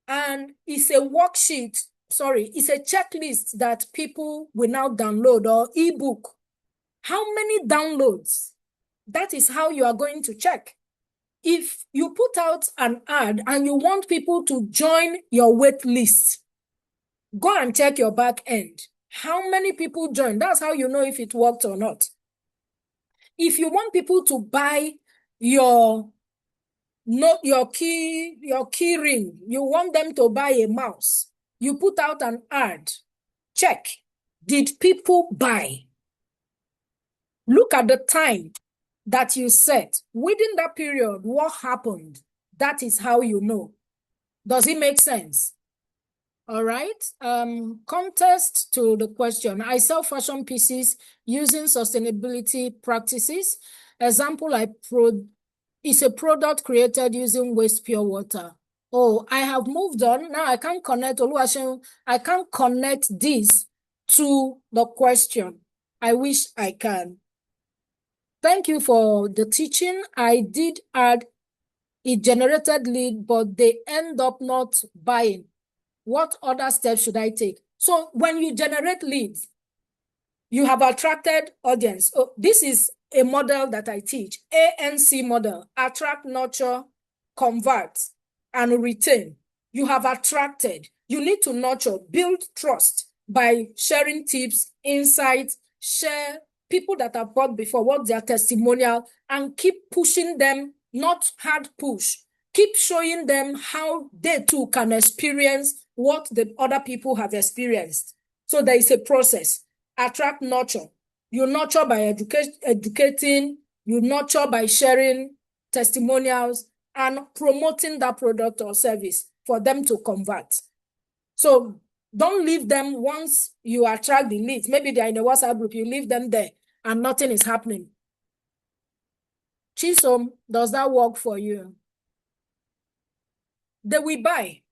And it's a worksheet, it's a checklist that people will now download, or ebook. How many downloads? That is how you are going to check. If you put out an ad and you want people to join your wait list, go and check your back end. How many people join? That's how you know if it worked or not. If you want people to buy your key ring, you want them to buy a mouse, you put out an ad. Check. Did people buy? Look at the time that you set. Within that period, what happened? That is how you know. Does it make sense? All right. Contest to the question. I sell fashion pieces using sustainability practices. Example, it's a product created using waste pure water. Oh, I have moved on. Now I can't connect this to the question. I wish I can. Thank you for the teaching. I did add it generated lead, but they end up not buying. What other steps should I take? So when you generate leads, you have attracted audience. Oh, this is a model that I teach, ANC model: attract, nurture, convert, and retain. You have attracted. You need to nurture, build trust by sharing tips, insights, share people that have bought before, what's their testimonial, and keep pushing them, not hard push. Keep showing them how they too can experience what the other people have experienced. So there is a process. Attract, nurture. You nurture by educating, you nurture by sharing testimonials and promoting that product or service for them to convert. So don't leave them once you attract the leads. Maybe they're in a WhatsApp group, you leave them there and nothing is happening. Chisom, does that work for you? They will buy.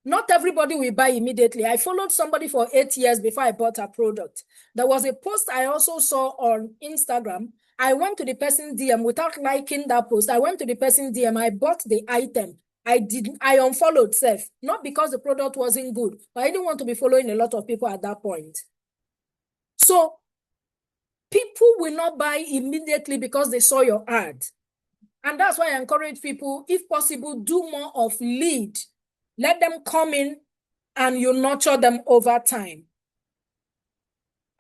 Not everybody will buy immediately. I followed somebody for 8 years before I bought a product. There was a post I also saw on Instagram. I went to the person's DM without liking that post. I went to the person's DM. I bought the item. I unfollowed self, not because the product wasn't good, but I didn't want to be following a lot of people at that point. So people will not buy immediately because they saw your ad. And that's why I encourage people, if possible, do more of lead. Let them come in and you nurture them over time.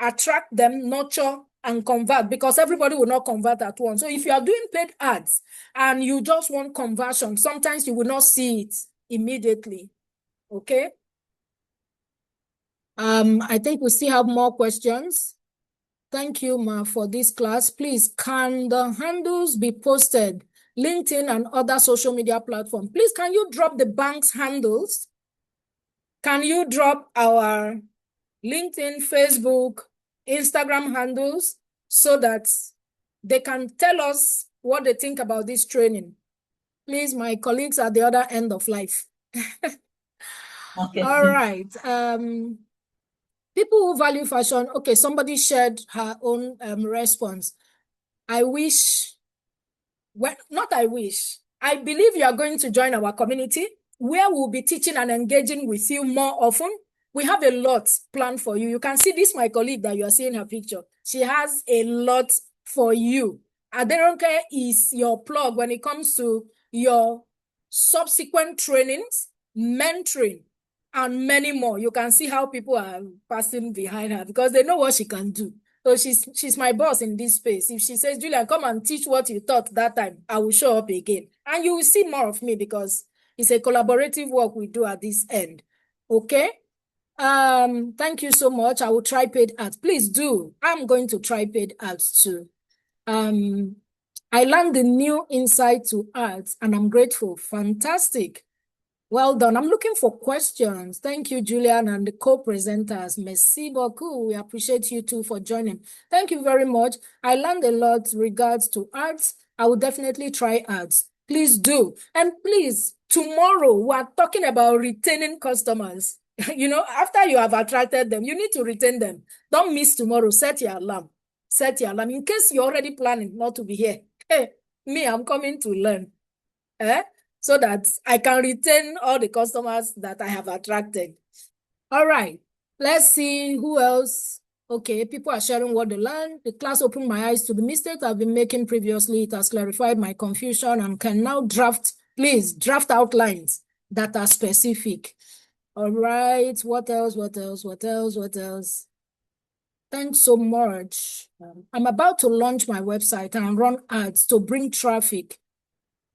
Attract them, nurture, and convert, because everybody will not convert at once. So if you are doing paid ads and you just want conversion, sometimes you will not see it immediately. Okay? I think we still have more questions. Thank you, Ma, for this class. Please, can the handles be posted? LinkedIn and other social media platforms. Please, can you drop the bank's handles? Can you drop our LinkedIn, Facebook, Instagram handles so that they can tell us what they think about this training? Please, my colleagues at the other end of life. Okay. All right. People who value fashion. Okay, somebody shared her own response. I wish, well, not I wish. I believe you are going to join our community where we'll be teaching and engaging with you more often. We have a lot planned for you. You can see this, my colleague that you are seeing her picture. She has a lot for you. Aderonke is your plug when it comes to your subsequent trainings, mentoring, and many more. You can see how people are passing behind her because they know what she can do. So she's my boss in this space. If she says, Julia, come and teach what you taught that time, I will show up again. And you will see more of me because it's a collaborative work we do at this end. Okay? Thank you so much. I will try paid ads. Please do. I'm going to try paid ads too. I learned the new insight to ads and I'm grateful. Fantastic. Well done. I'm looking for questions. Thank you, Julian, and the co-presenters. Merci beaucoup. We appreciate you too for joining. Thank you very much. I learned a lot regards to ads. I will definitely try ads. Please do. And please, tomorrow we are talking about retaining customers. You know, after you have attracted them, you need to retain them. Don't miss tomorrow. Set your alarm. Set your alarm in case you're already planning not to be here. Hey, me, I'm coming to learn. So that I can retain all the customers that I have attracted. All right, let's see who else. Okay, people are sharing what they learned. The class opened my eyes to the mistakes I've been making previously. It has clarified my confusion and can now draft outlines that are specific. All right, what else? Thanks so much. I'm about to launch my website and run ads to bring traffic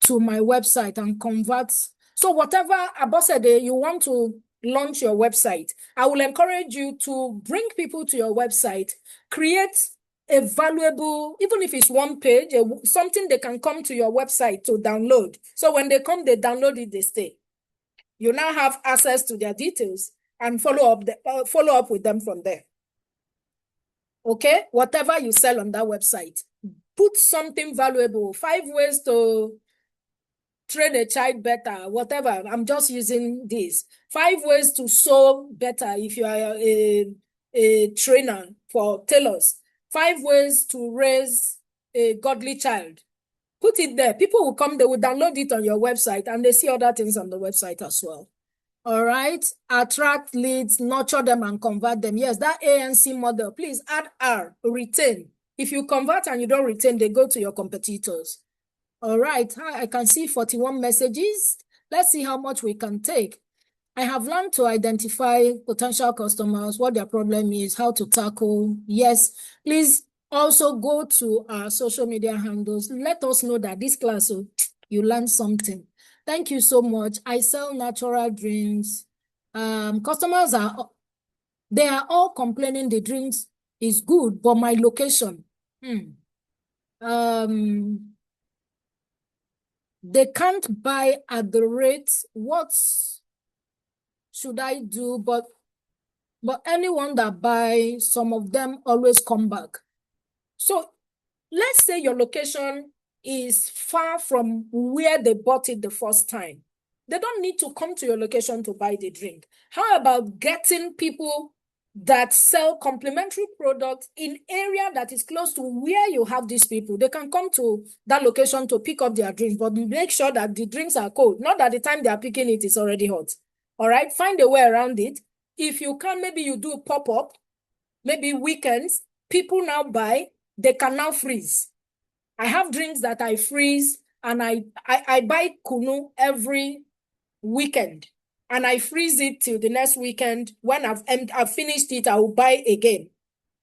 to my website and convert. So whatever Abosede you want to launch your website, I will encourage you to bring people to your website, create a valuable, even if it's one page, something they can come to your website to download. So when they come, they download it, they stay. You now have access to their details and follow up with them from there. Okay, whatever you sell on that website, put something valuable. 5 ways to train a child better, whatever. I'm just using this. 5 ways to sew better if you are a trainer for tailors. 5 ways to raise a godly child. Put it there. People will come, they will download it on your website and they see other things on the website as well. All right. Attract leads, nurture them and convert them. Yes, that ANC model. Please add R, retain. If you convert and you don't retain, they go to your competitors. All right, I can see 41 messages. Let's see how much we can take. I have learned to identify potential customers, what their problem is, how to tackle. Yes, please also go to our social media handles. Let us know that this class, you learned something. Thank you so much. I sell natural drinks. Customers they are all complaining the drinks is good, but my location. They can't buy at the rate. What should I do? But anyone that buys, some of them always come back. So let's say your location is far from where they bought it the first time. They don't need to come to your location to buy the drink. How about getting people that sell complementary products in area that is close to where you have these people? They can come to that location to pick up their drinks, but make sure that the drinks are cold. Not that the time they are picking it is already hot. All right, find a way around it. If you can, maybe you do a pop-up, maybe weekends, people now buy, they can now freeze. I have drinks that I freeze, and I buy kunu every weekend, and I freeze it till the next weekend. When I've finished it, I will buy again.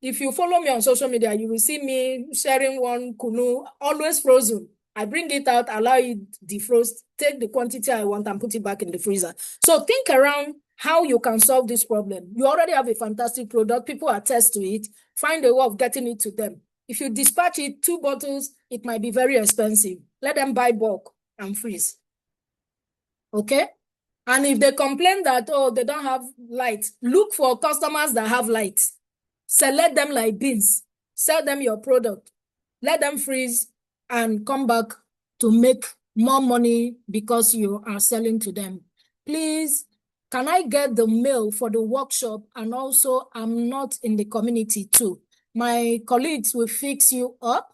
If you follow me on social media, you will see me sharing one kunu, always frozen. I bring it out, allow it defrost, take the quantity I want and put it back in the freezer. So think around how you can solve this problem. You already have a fantastic product. People attest to it. Find a way of getting it to them. If you dispatch it 2 bottles, it might be very expensive. Let them buy bulk and freeze. Okay? And if they complain that, oh, they don't have light, look for customers that have light. Select them like beans. Sell them your product. Let them freeze and come back to make more money because you are selling to them. Please, can I get the mail for the workshop? And also, I'm not in the community too. My colleagues will fix you up.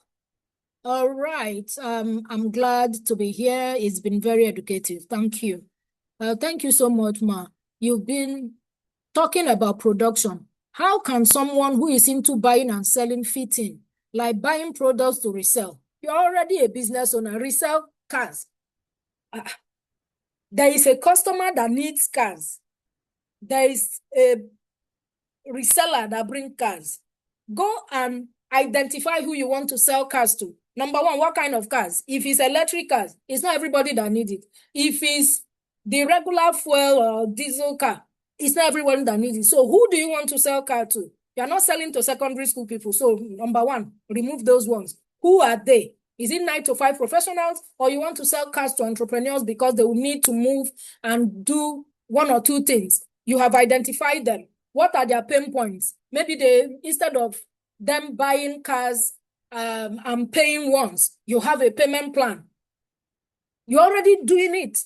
All right. I'm glad to be here. It's been very educative. Thank you. Thank you so much, Ma. You've been talking about production. How can someone who is into buying and selling fit in? Like buying products to resell. You're already a business owner. Resell cars. There is a customer that needs cars. There is a reseller that brings cars. Go and identify who you want to sell cars to. Number one, what kind of cars? If it's electric cars, it's not everybody that needs it. If it's the regular fuel or diesel car, it's not everyone that needs it. So who do you want to sell car to? You're not selling to secondary school people. So number one, remove those ones. Who are they? Is it 9 to 5 professionals, or you want to sell cars to entrepreneurs because they will need to move and do 1 or 2 things? You have identified them. What are their pain points? Maybe they, instead of them buying cars and paying once, you have a payment plan. You're already doing it.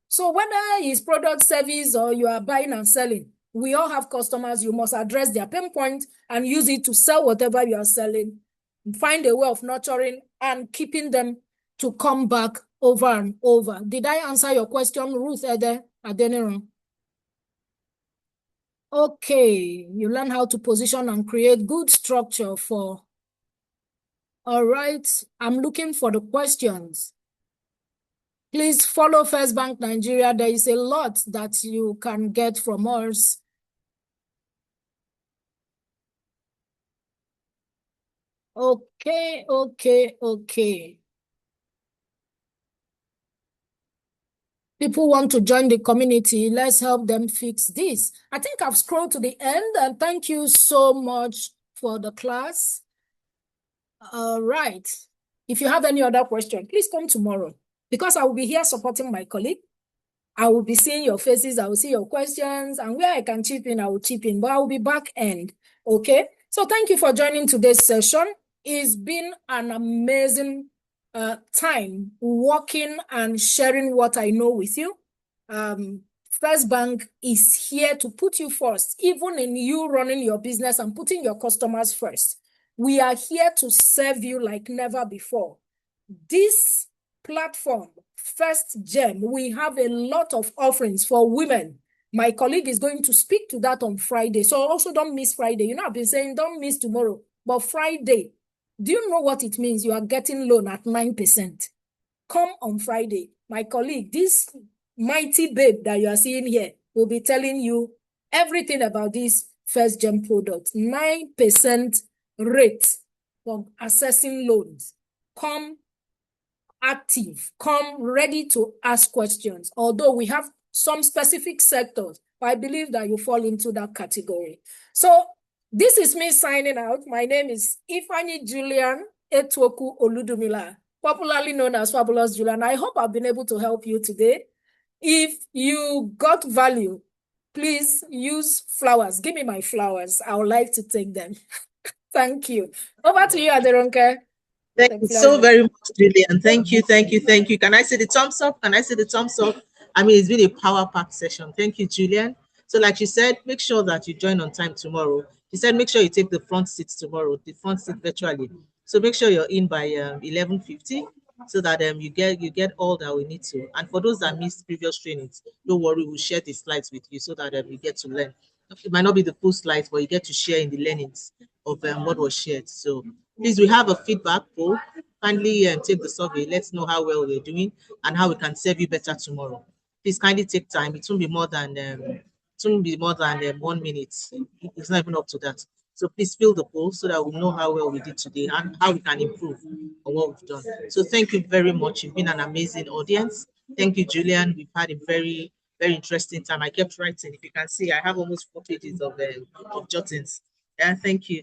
So whether it's product, service, or you are buying and selling, we all have customers. You must address their pain point and use it to sell whatever you are selling. Find a way of nurturing and keeping them to come back over and over. Did I answer your question, Ruth Adeniran? Okay, you learn how to position and create good structure for. All right, I'm looking for the questions. Please follow First Bank Nigeria. There is a lot that you can get from us. Okay. People want to join the community. Let's help them fix this. I think I've scrolled to the end, and thank you so much for the class. All right. If you have any other question, please come tomorrow, because I will be here supporting my colleague. I will be seeing your faces. I will see your questions, and where I can chip in, I will chip in, but I will be back end. Okay. So thank you for joining today's session. It's been an amazing time working and sharing what I know with you. First Bank is here to put you first, even in you running your business and putting your customers first. We are here to serve you like never before. This platform, First Gem, we have a lot of offerings for women. My colleague is going to speak to that on Friday. So also don't miss Friday. You know, I've been saying don't miss tomorrow, but Friday, do you know what it means? You are getting loan at 9%. Come on Friday. My colleague, this mighty babe that you are seeing here, will be telling you everything about this First Gem product. 9% rate for assessing loans. Come active. Come ready to ask questions. Although we have some specific sectors, but I believe that you fall into that category. So this is me signing out. My name is Ifeanyi Julian Etwoku Oludumila, popularly known as Fabulous Julian. I hope I've been able to help you today. If you got value, please use flowers. Give me my flowers. I would like to take them. Thank you. Over to you, Aderonke. Thank you so very much, Julian. Thank you. Can I see the thumbs up? I mean, it's been a power-packed session. Thank you, Julian. So like she said, make sure that you join on time tomorrow. She said, make sure you take the front seats tomorrow, the front seat virtually. So make sure you're in by 11:50 so that you get all that we need to. And for those that missed previous trainings, don't worry, we'll share the slides with you so that you get to learn. It might not be the full slides, but you get to share in the learnings of what was shared. So please, we have a feedback poll. Kindly take the survey. Let's know how well we're doing and how we can serve you better tomorrow. Please kindly take time. It won't be more than 1 minute. It's not even up to that. So please fill the poll so that we know how well we did today and how we can improve on what we've done. So thank you very much. You've been an amazing audience. Thank you, Julian. We've had a very, very interesting time. I kept writing. If you can see, I have almost 4 pages of jottings. Yeah, thank you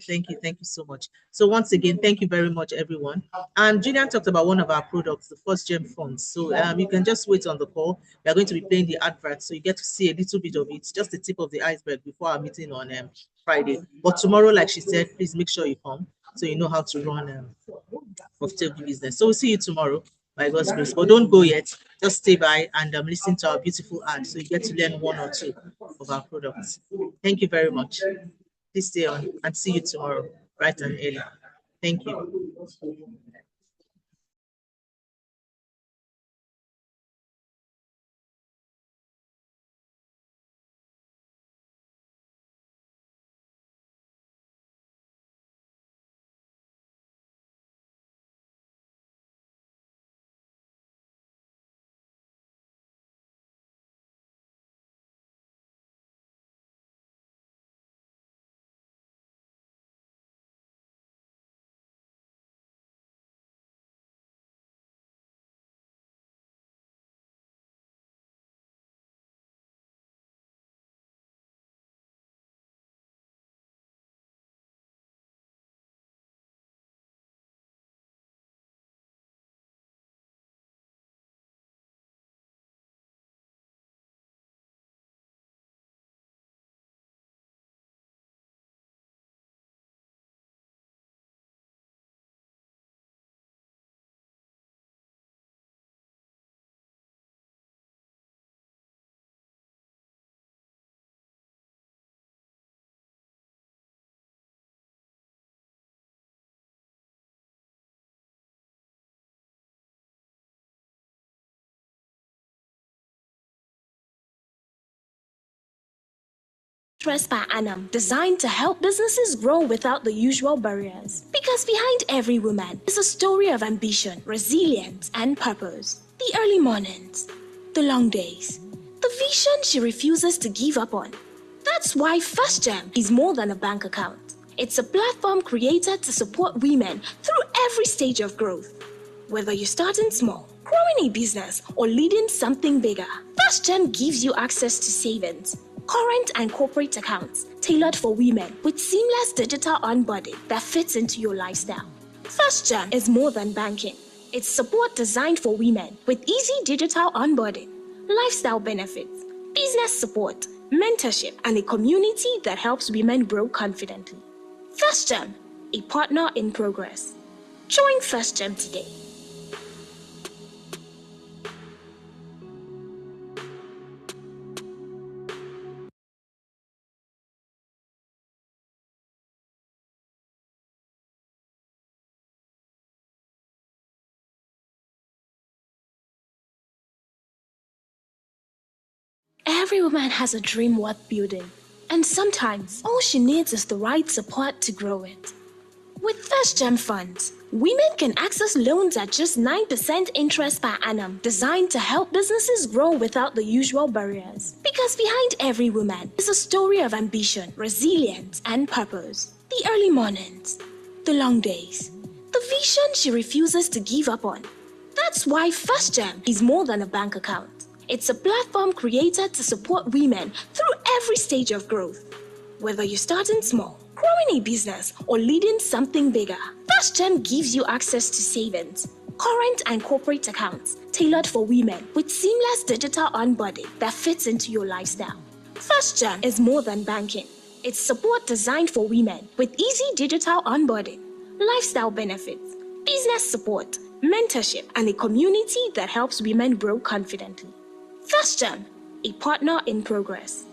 so much. So once again, thank you very much, everyone. And Julian talked about one of our products, the First Gem Funds. So you can just wait on the call. We are going to be playing the advert, so you get to see a little bit of it, just the tip of the iceberg before our meeting on Friday. But tomorrow, like she said, please make sure you come so you know how to run profitable business. So we'll see you tomorrow by God's grace. But don't go yet. Just stay by and listen to our beautiful ad so you get to learn 1 or 2 of our products. Thank you very much. Please stay on and see you tomorrow, bright and early. Thank you. Interest per annum, designed to help businesses grow without the usual barriers. Because behind every woman is a story of ambition, resilience, and purpose. The early mornings, the long days, the vision she refuses to give up on. That's why First Gem is more than a bank account. It's a platform created to support women through every stage of growth. Whether you're starting small, growing a business, or leading something bigger, First Gem gives you access to savings, current and corporate accounts tailored for women with seamless digital onboarding that fits into your lifestyle. First Gem is more than banking. It's support designed for women with easy digital onboarding, lifestyle benefits, business support, mentorship, and a community that helps women grow confidently. First Gem, a partner in progress. Join First Gem today. Every woman has a dream worth building, and sometimes all she needs is the right support to grow it. With First Gem Funds, women can access loans at just 9% interest per annum, designed to help businesses grow without the usual barriers. Because behind every woman is a story of ambition, resilience, and purpose. The early mornings, the long days, the vision she refuses to give up on. That's why First Gem is more than a bank account. It's a platform created to support women through every stage of growth. Whether you're starting small, growing a business, or leading something bigger, First Gem gives you access to savings, current and corporate accounts tailored for women with seamless digital onboarding that fits into your lifestyle. First Gem is more than banking. It's support designed for women with easy digital onboarding, lifestyle benefits, business support, mentorship, and a community that helps women grow confidently. First Gem, a partner in progress.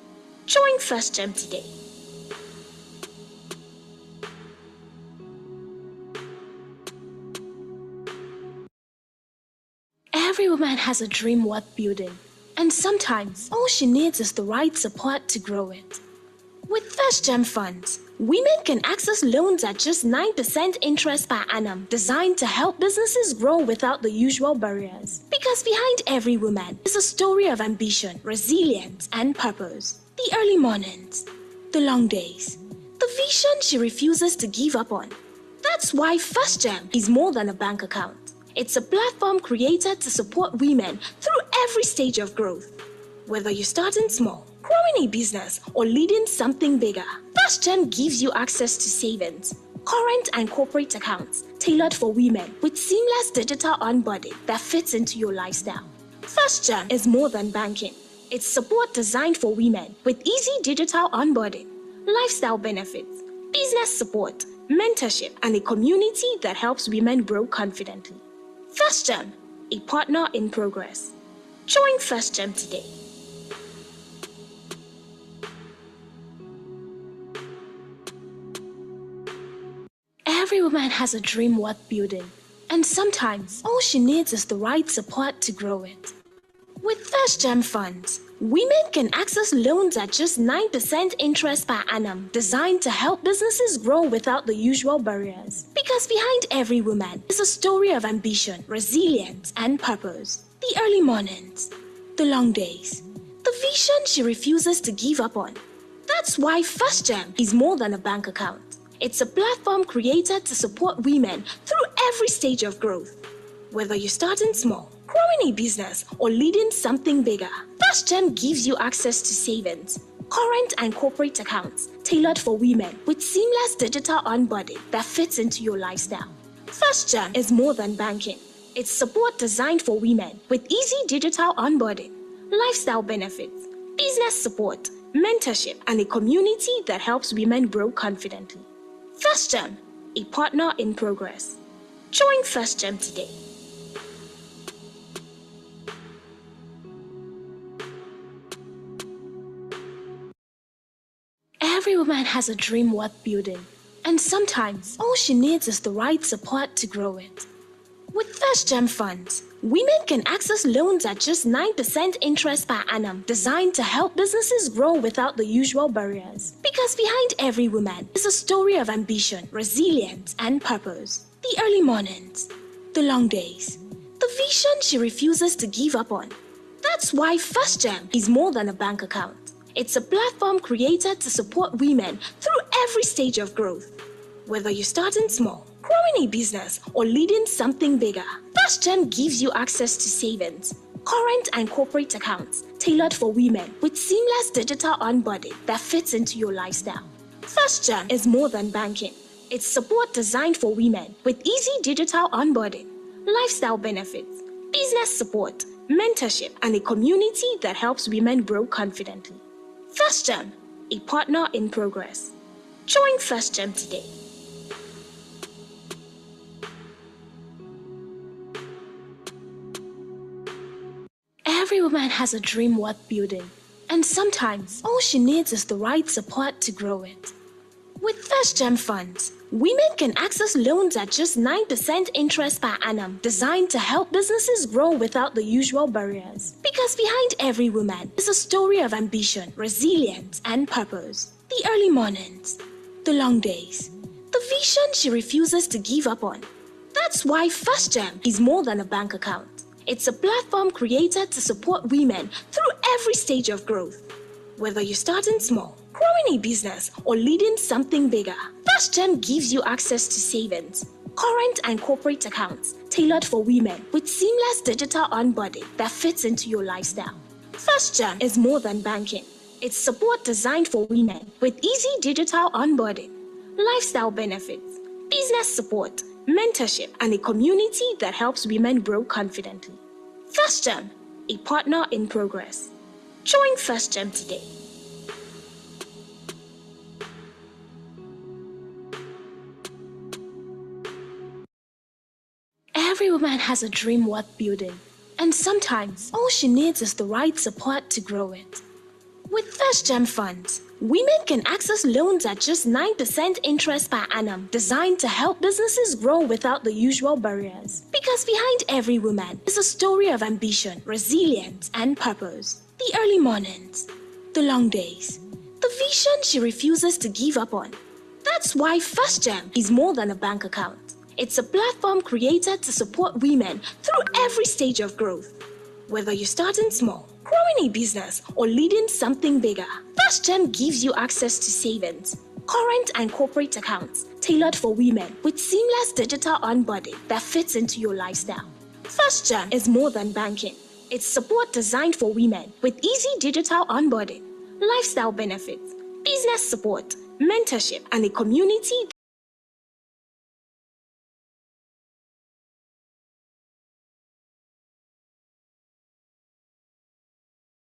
Join First Gem today. Every woman has a dream worth building, and sometimes all she needs is the right support to grow it. With First Gem Funds, women can access loans at just 9% interest per annum, designed to help businesses grow without the usual barriers. Because behind every woman is a story of ambition, resilience, and purpose. The early mornings, the long days, the vision she refuses to give up on. That's why First Gem is more than a bank account. It's a platform created to support women through every stage of growth. Whether you're starting small, growing a business, or leading something bigger, First Gem gives you access to savings, current and corporate accounts tailored for women with seamless digital onboarding that fits into your lifestyle. First Gem is more than banking. It's support designed for women with easy digital onboarding, lifestyle benefits, business support, mentorship, and a community that helps women grow confidently. First Gem, a partner in progress. Join First Gem today. Every woman has a dream worth building, and sometimes all she needs is the right support to grow it. With First Gem Funds, women can access loans at just 9% interest per annum, designed to help businesses grow without the usual barriers. Because behind every woman is a story of ambition, resilience, and purpose. The early mornings, the long days, the vision she refuses to give up on. That's why First Gem is more than a bank account. It's a platform created to support women through every stage of growth. Whether you're starting small, growing a business, or leading something bigger, First Gem gives you access to savings, current and corporate accounts tailored for women with seamless digital onboarding that fits into your lifestyle. First Gem is more than banking. It's support designed for women with easy digital onboarding, lifestyle benefits, business support, mentorship, and a community that helps women grow confidently. First Gem, a partner in progress. Join First Gem today. Every woman has a dream worth building, and sometimes all she needs is the right support to grow it. With First Gem Funds, women can access loans at just 9% interest per annum, designed to help businesses grow without the usual barriers. Because behind every woman is a story of ambition, resilience, and purpose. The early mornings, the long days, the vision she refuses to give up on. That's why First Gem is more than a bank account. It's a platform created to support women through every stage of growth. Whether you're starting small, growing a business, or leading something bigger, First Gem gives you access to savings, current and corporate accounts tailored for women with seamless digital onboarding that fits into your lifestyle. First Gem is more than banking. It's support designed for women with easy digital onboarding, lifestyle benefits, business support, mentorship, and a community that helps women grow confidently. First Gem, a partner in progress. Join First Gem today. Every woman has a dream worth building, and sometimes all she needs is the right support to grow it. With First Gem Funds, women can access loans at just 9% interest per annum, designed to help businesses grow without the usual barriers. Because behind every woman is a story of ambition, resilience, and purpose. The early mornings, the long days, the vision she refuses to give up on. That's why First Gem is more than a bank account. It's a platform created to support women through every stage of growth. Whether you're starting small, growing a business, or leading something bigger, First Gem gives you access to savings, current and corporate accounts tailored for women with seamless digital onboarding that fits into your lifestyle. First Gem is more than banking. It's support designed for women with easy digital onboarding, lifestyle benefits, business support, mentorship, and a community that helps women grow confidently. First Gem, a partner in progress. Join First Gem today. Every woman has a dream worth building, And sometimes, all she needs is the right support to grow it. With First Gem Funds, women can access loans at just 9% interest per annum, designed to help businesses grow without the usual barriers. Because behind every woman is a story of ambition, resilience, and purpose. The early mornings, the long days, the vision she refuses to give up on. That's why First Gem is more than a bank account. It's a platform created to support women through every stage of growth. Whether you're starting small, growing a business, or leading something bigger, First Gem gives you access to savings, current and corporate accounts tailored for women with seamless digital onboarding that fits into your lifestyle. First Gem is more than banking. It's support designed for women with easy digital onboarding, lifestyle benefits, business support, mentorship, and a community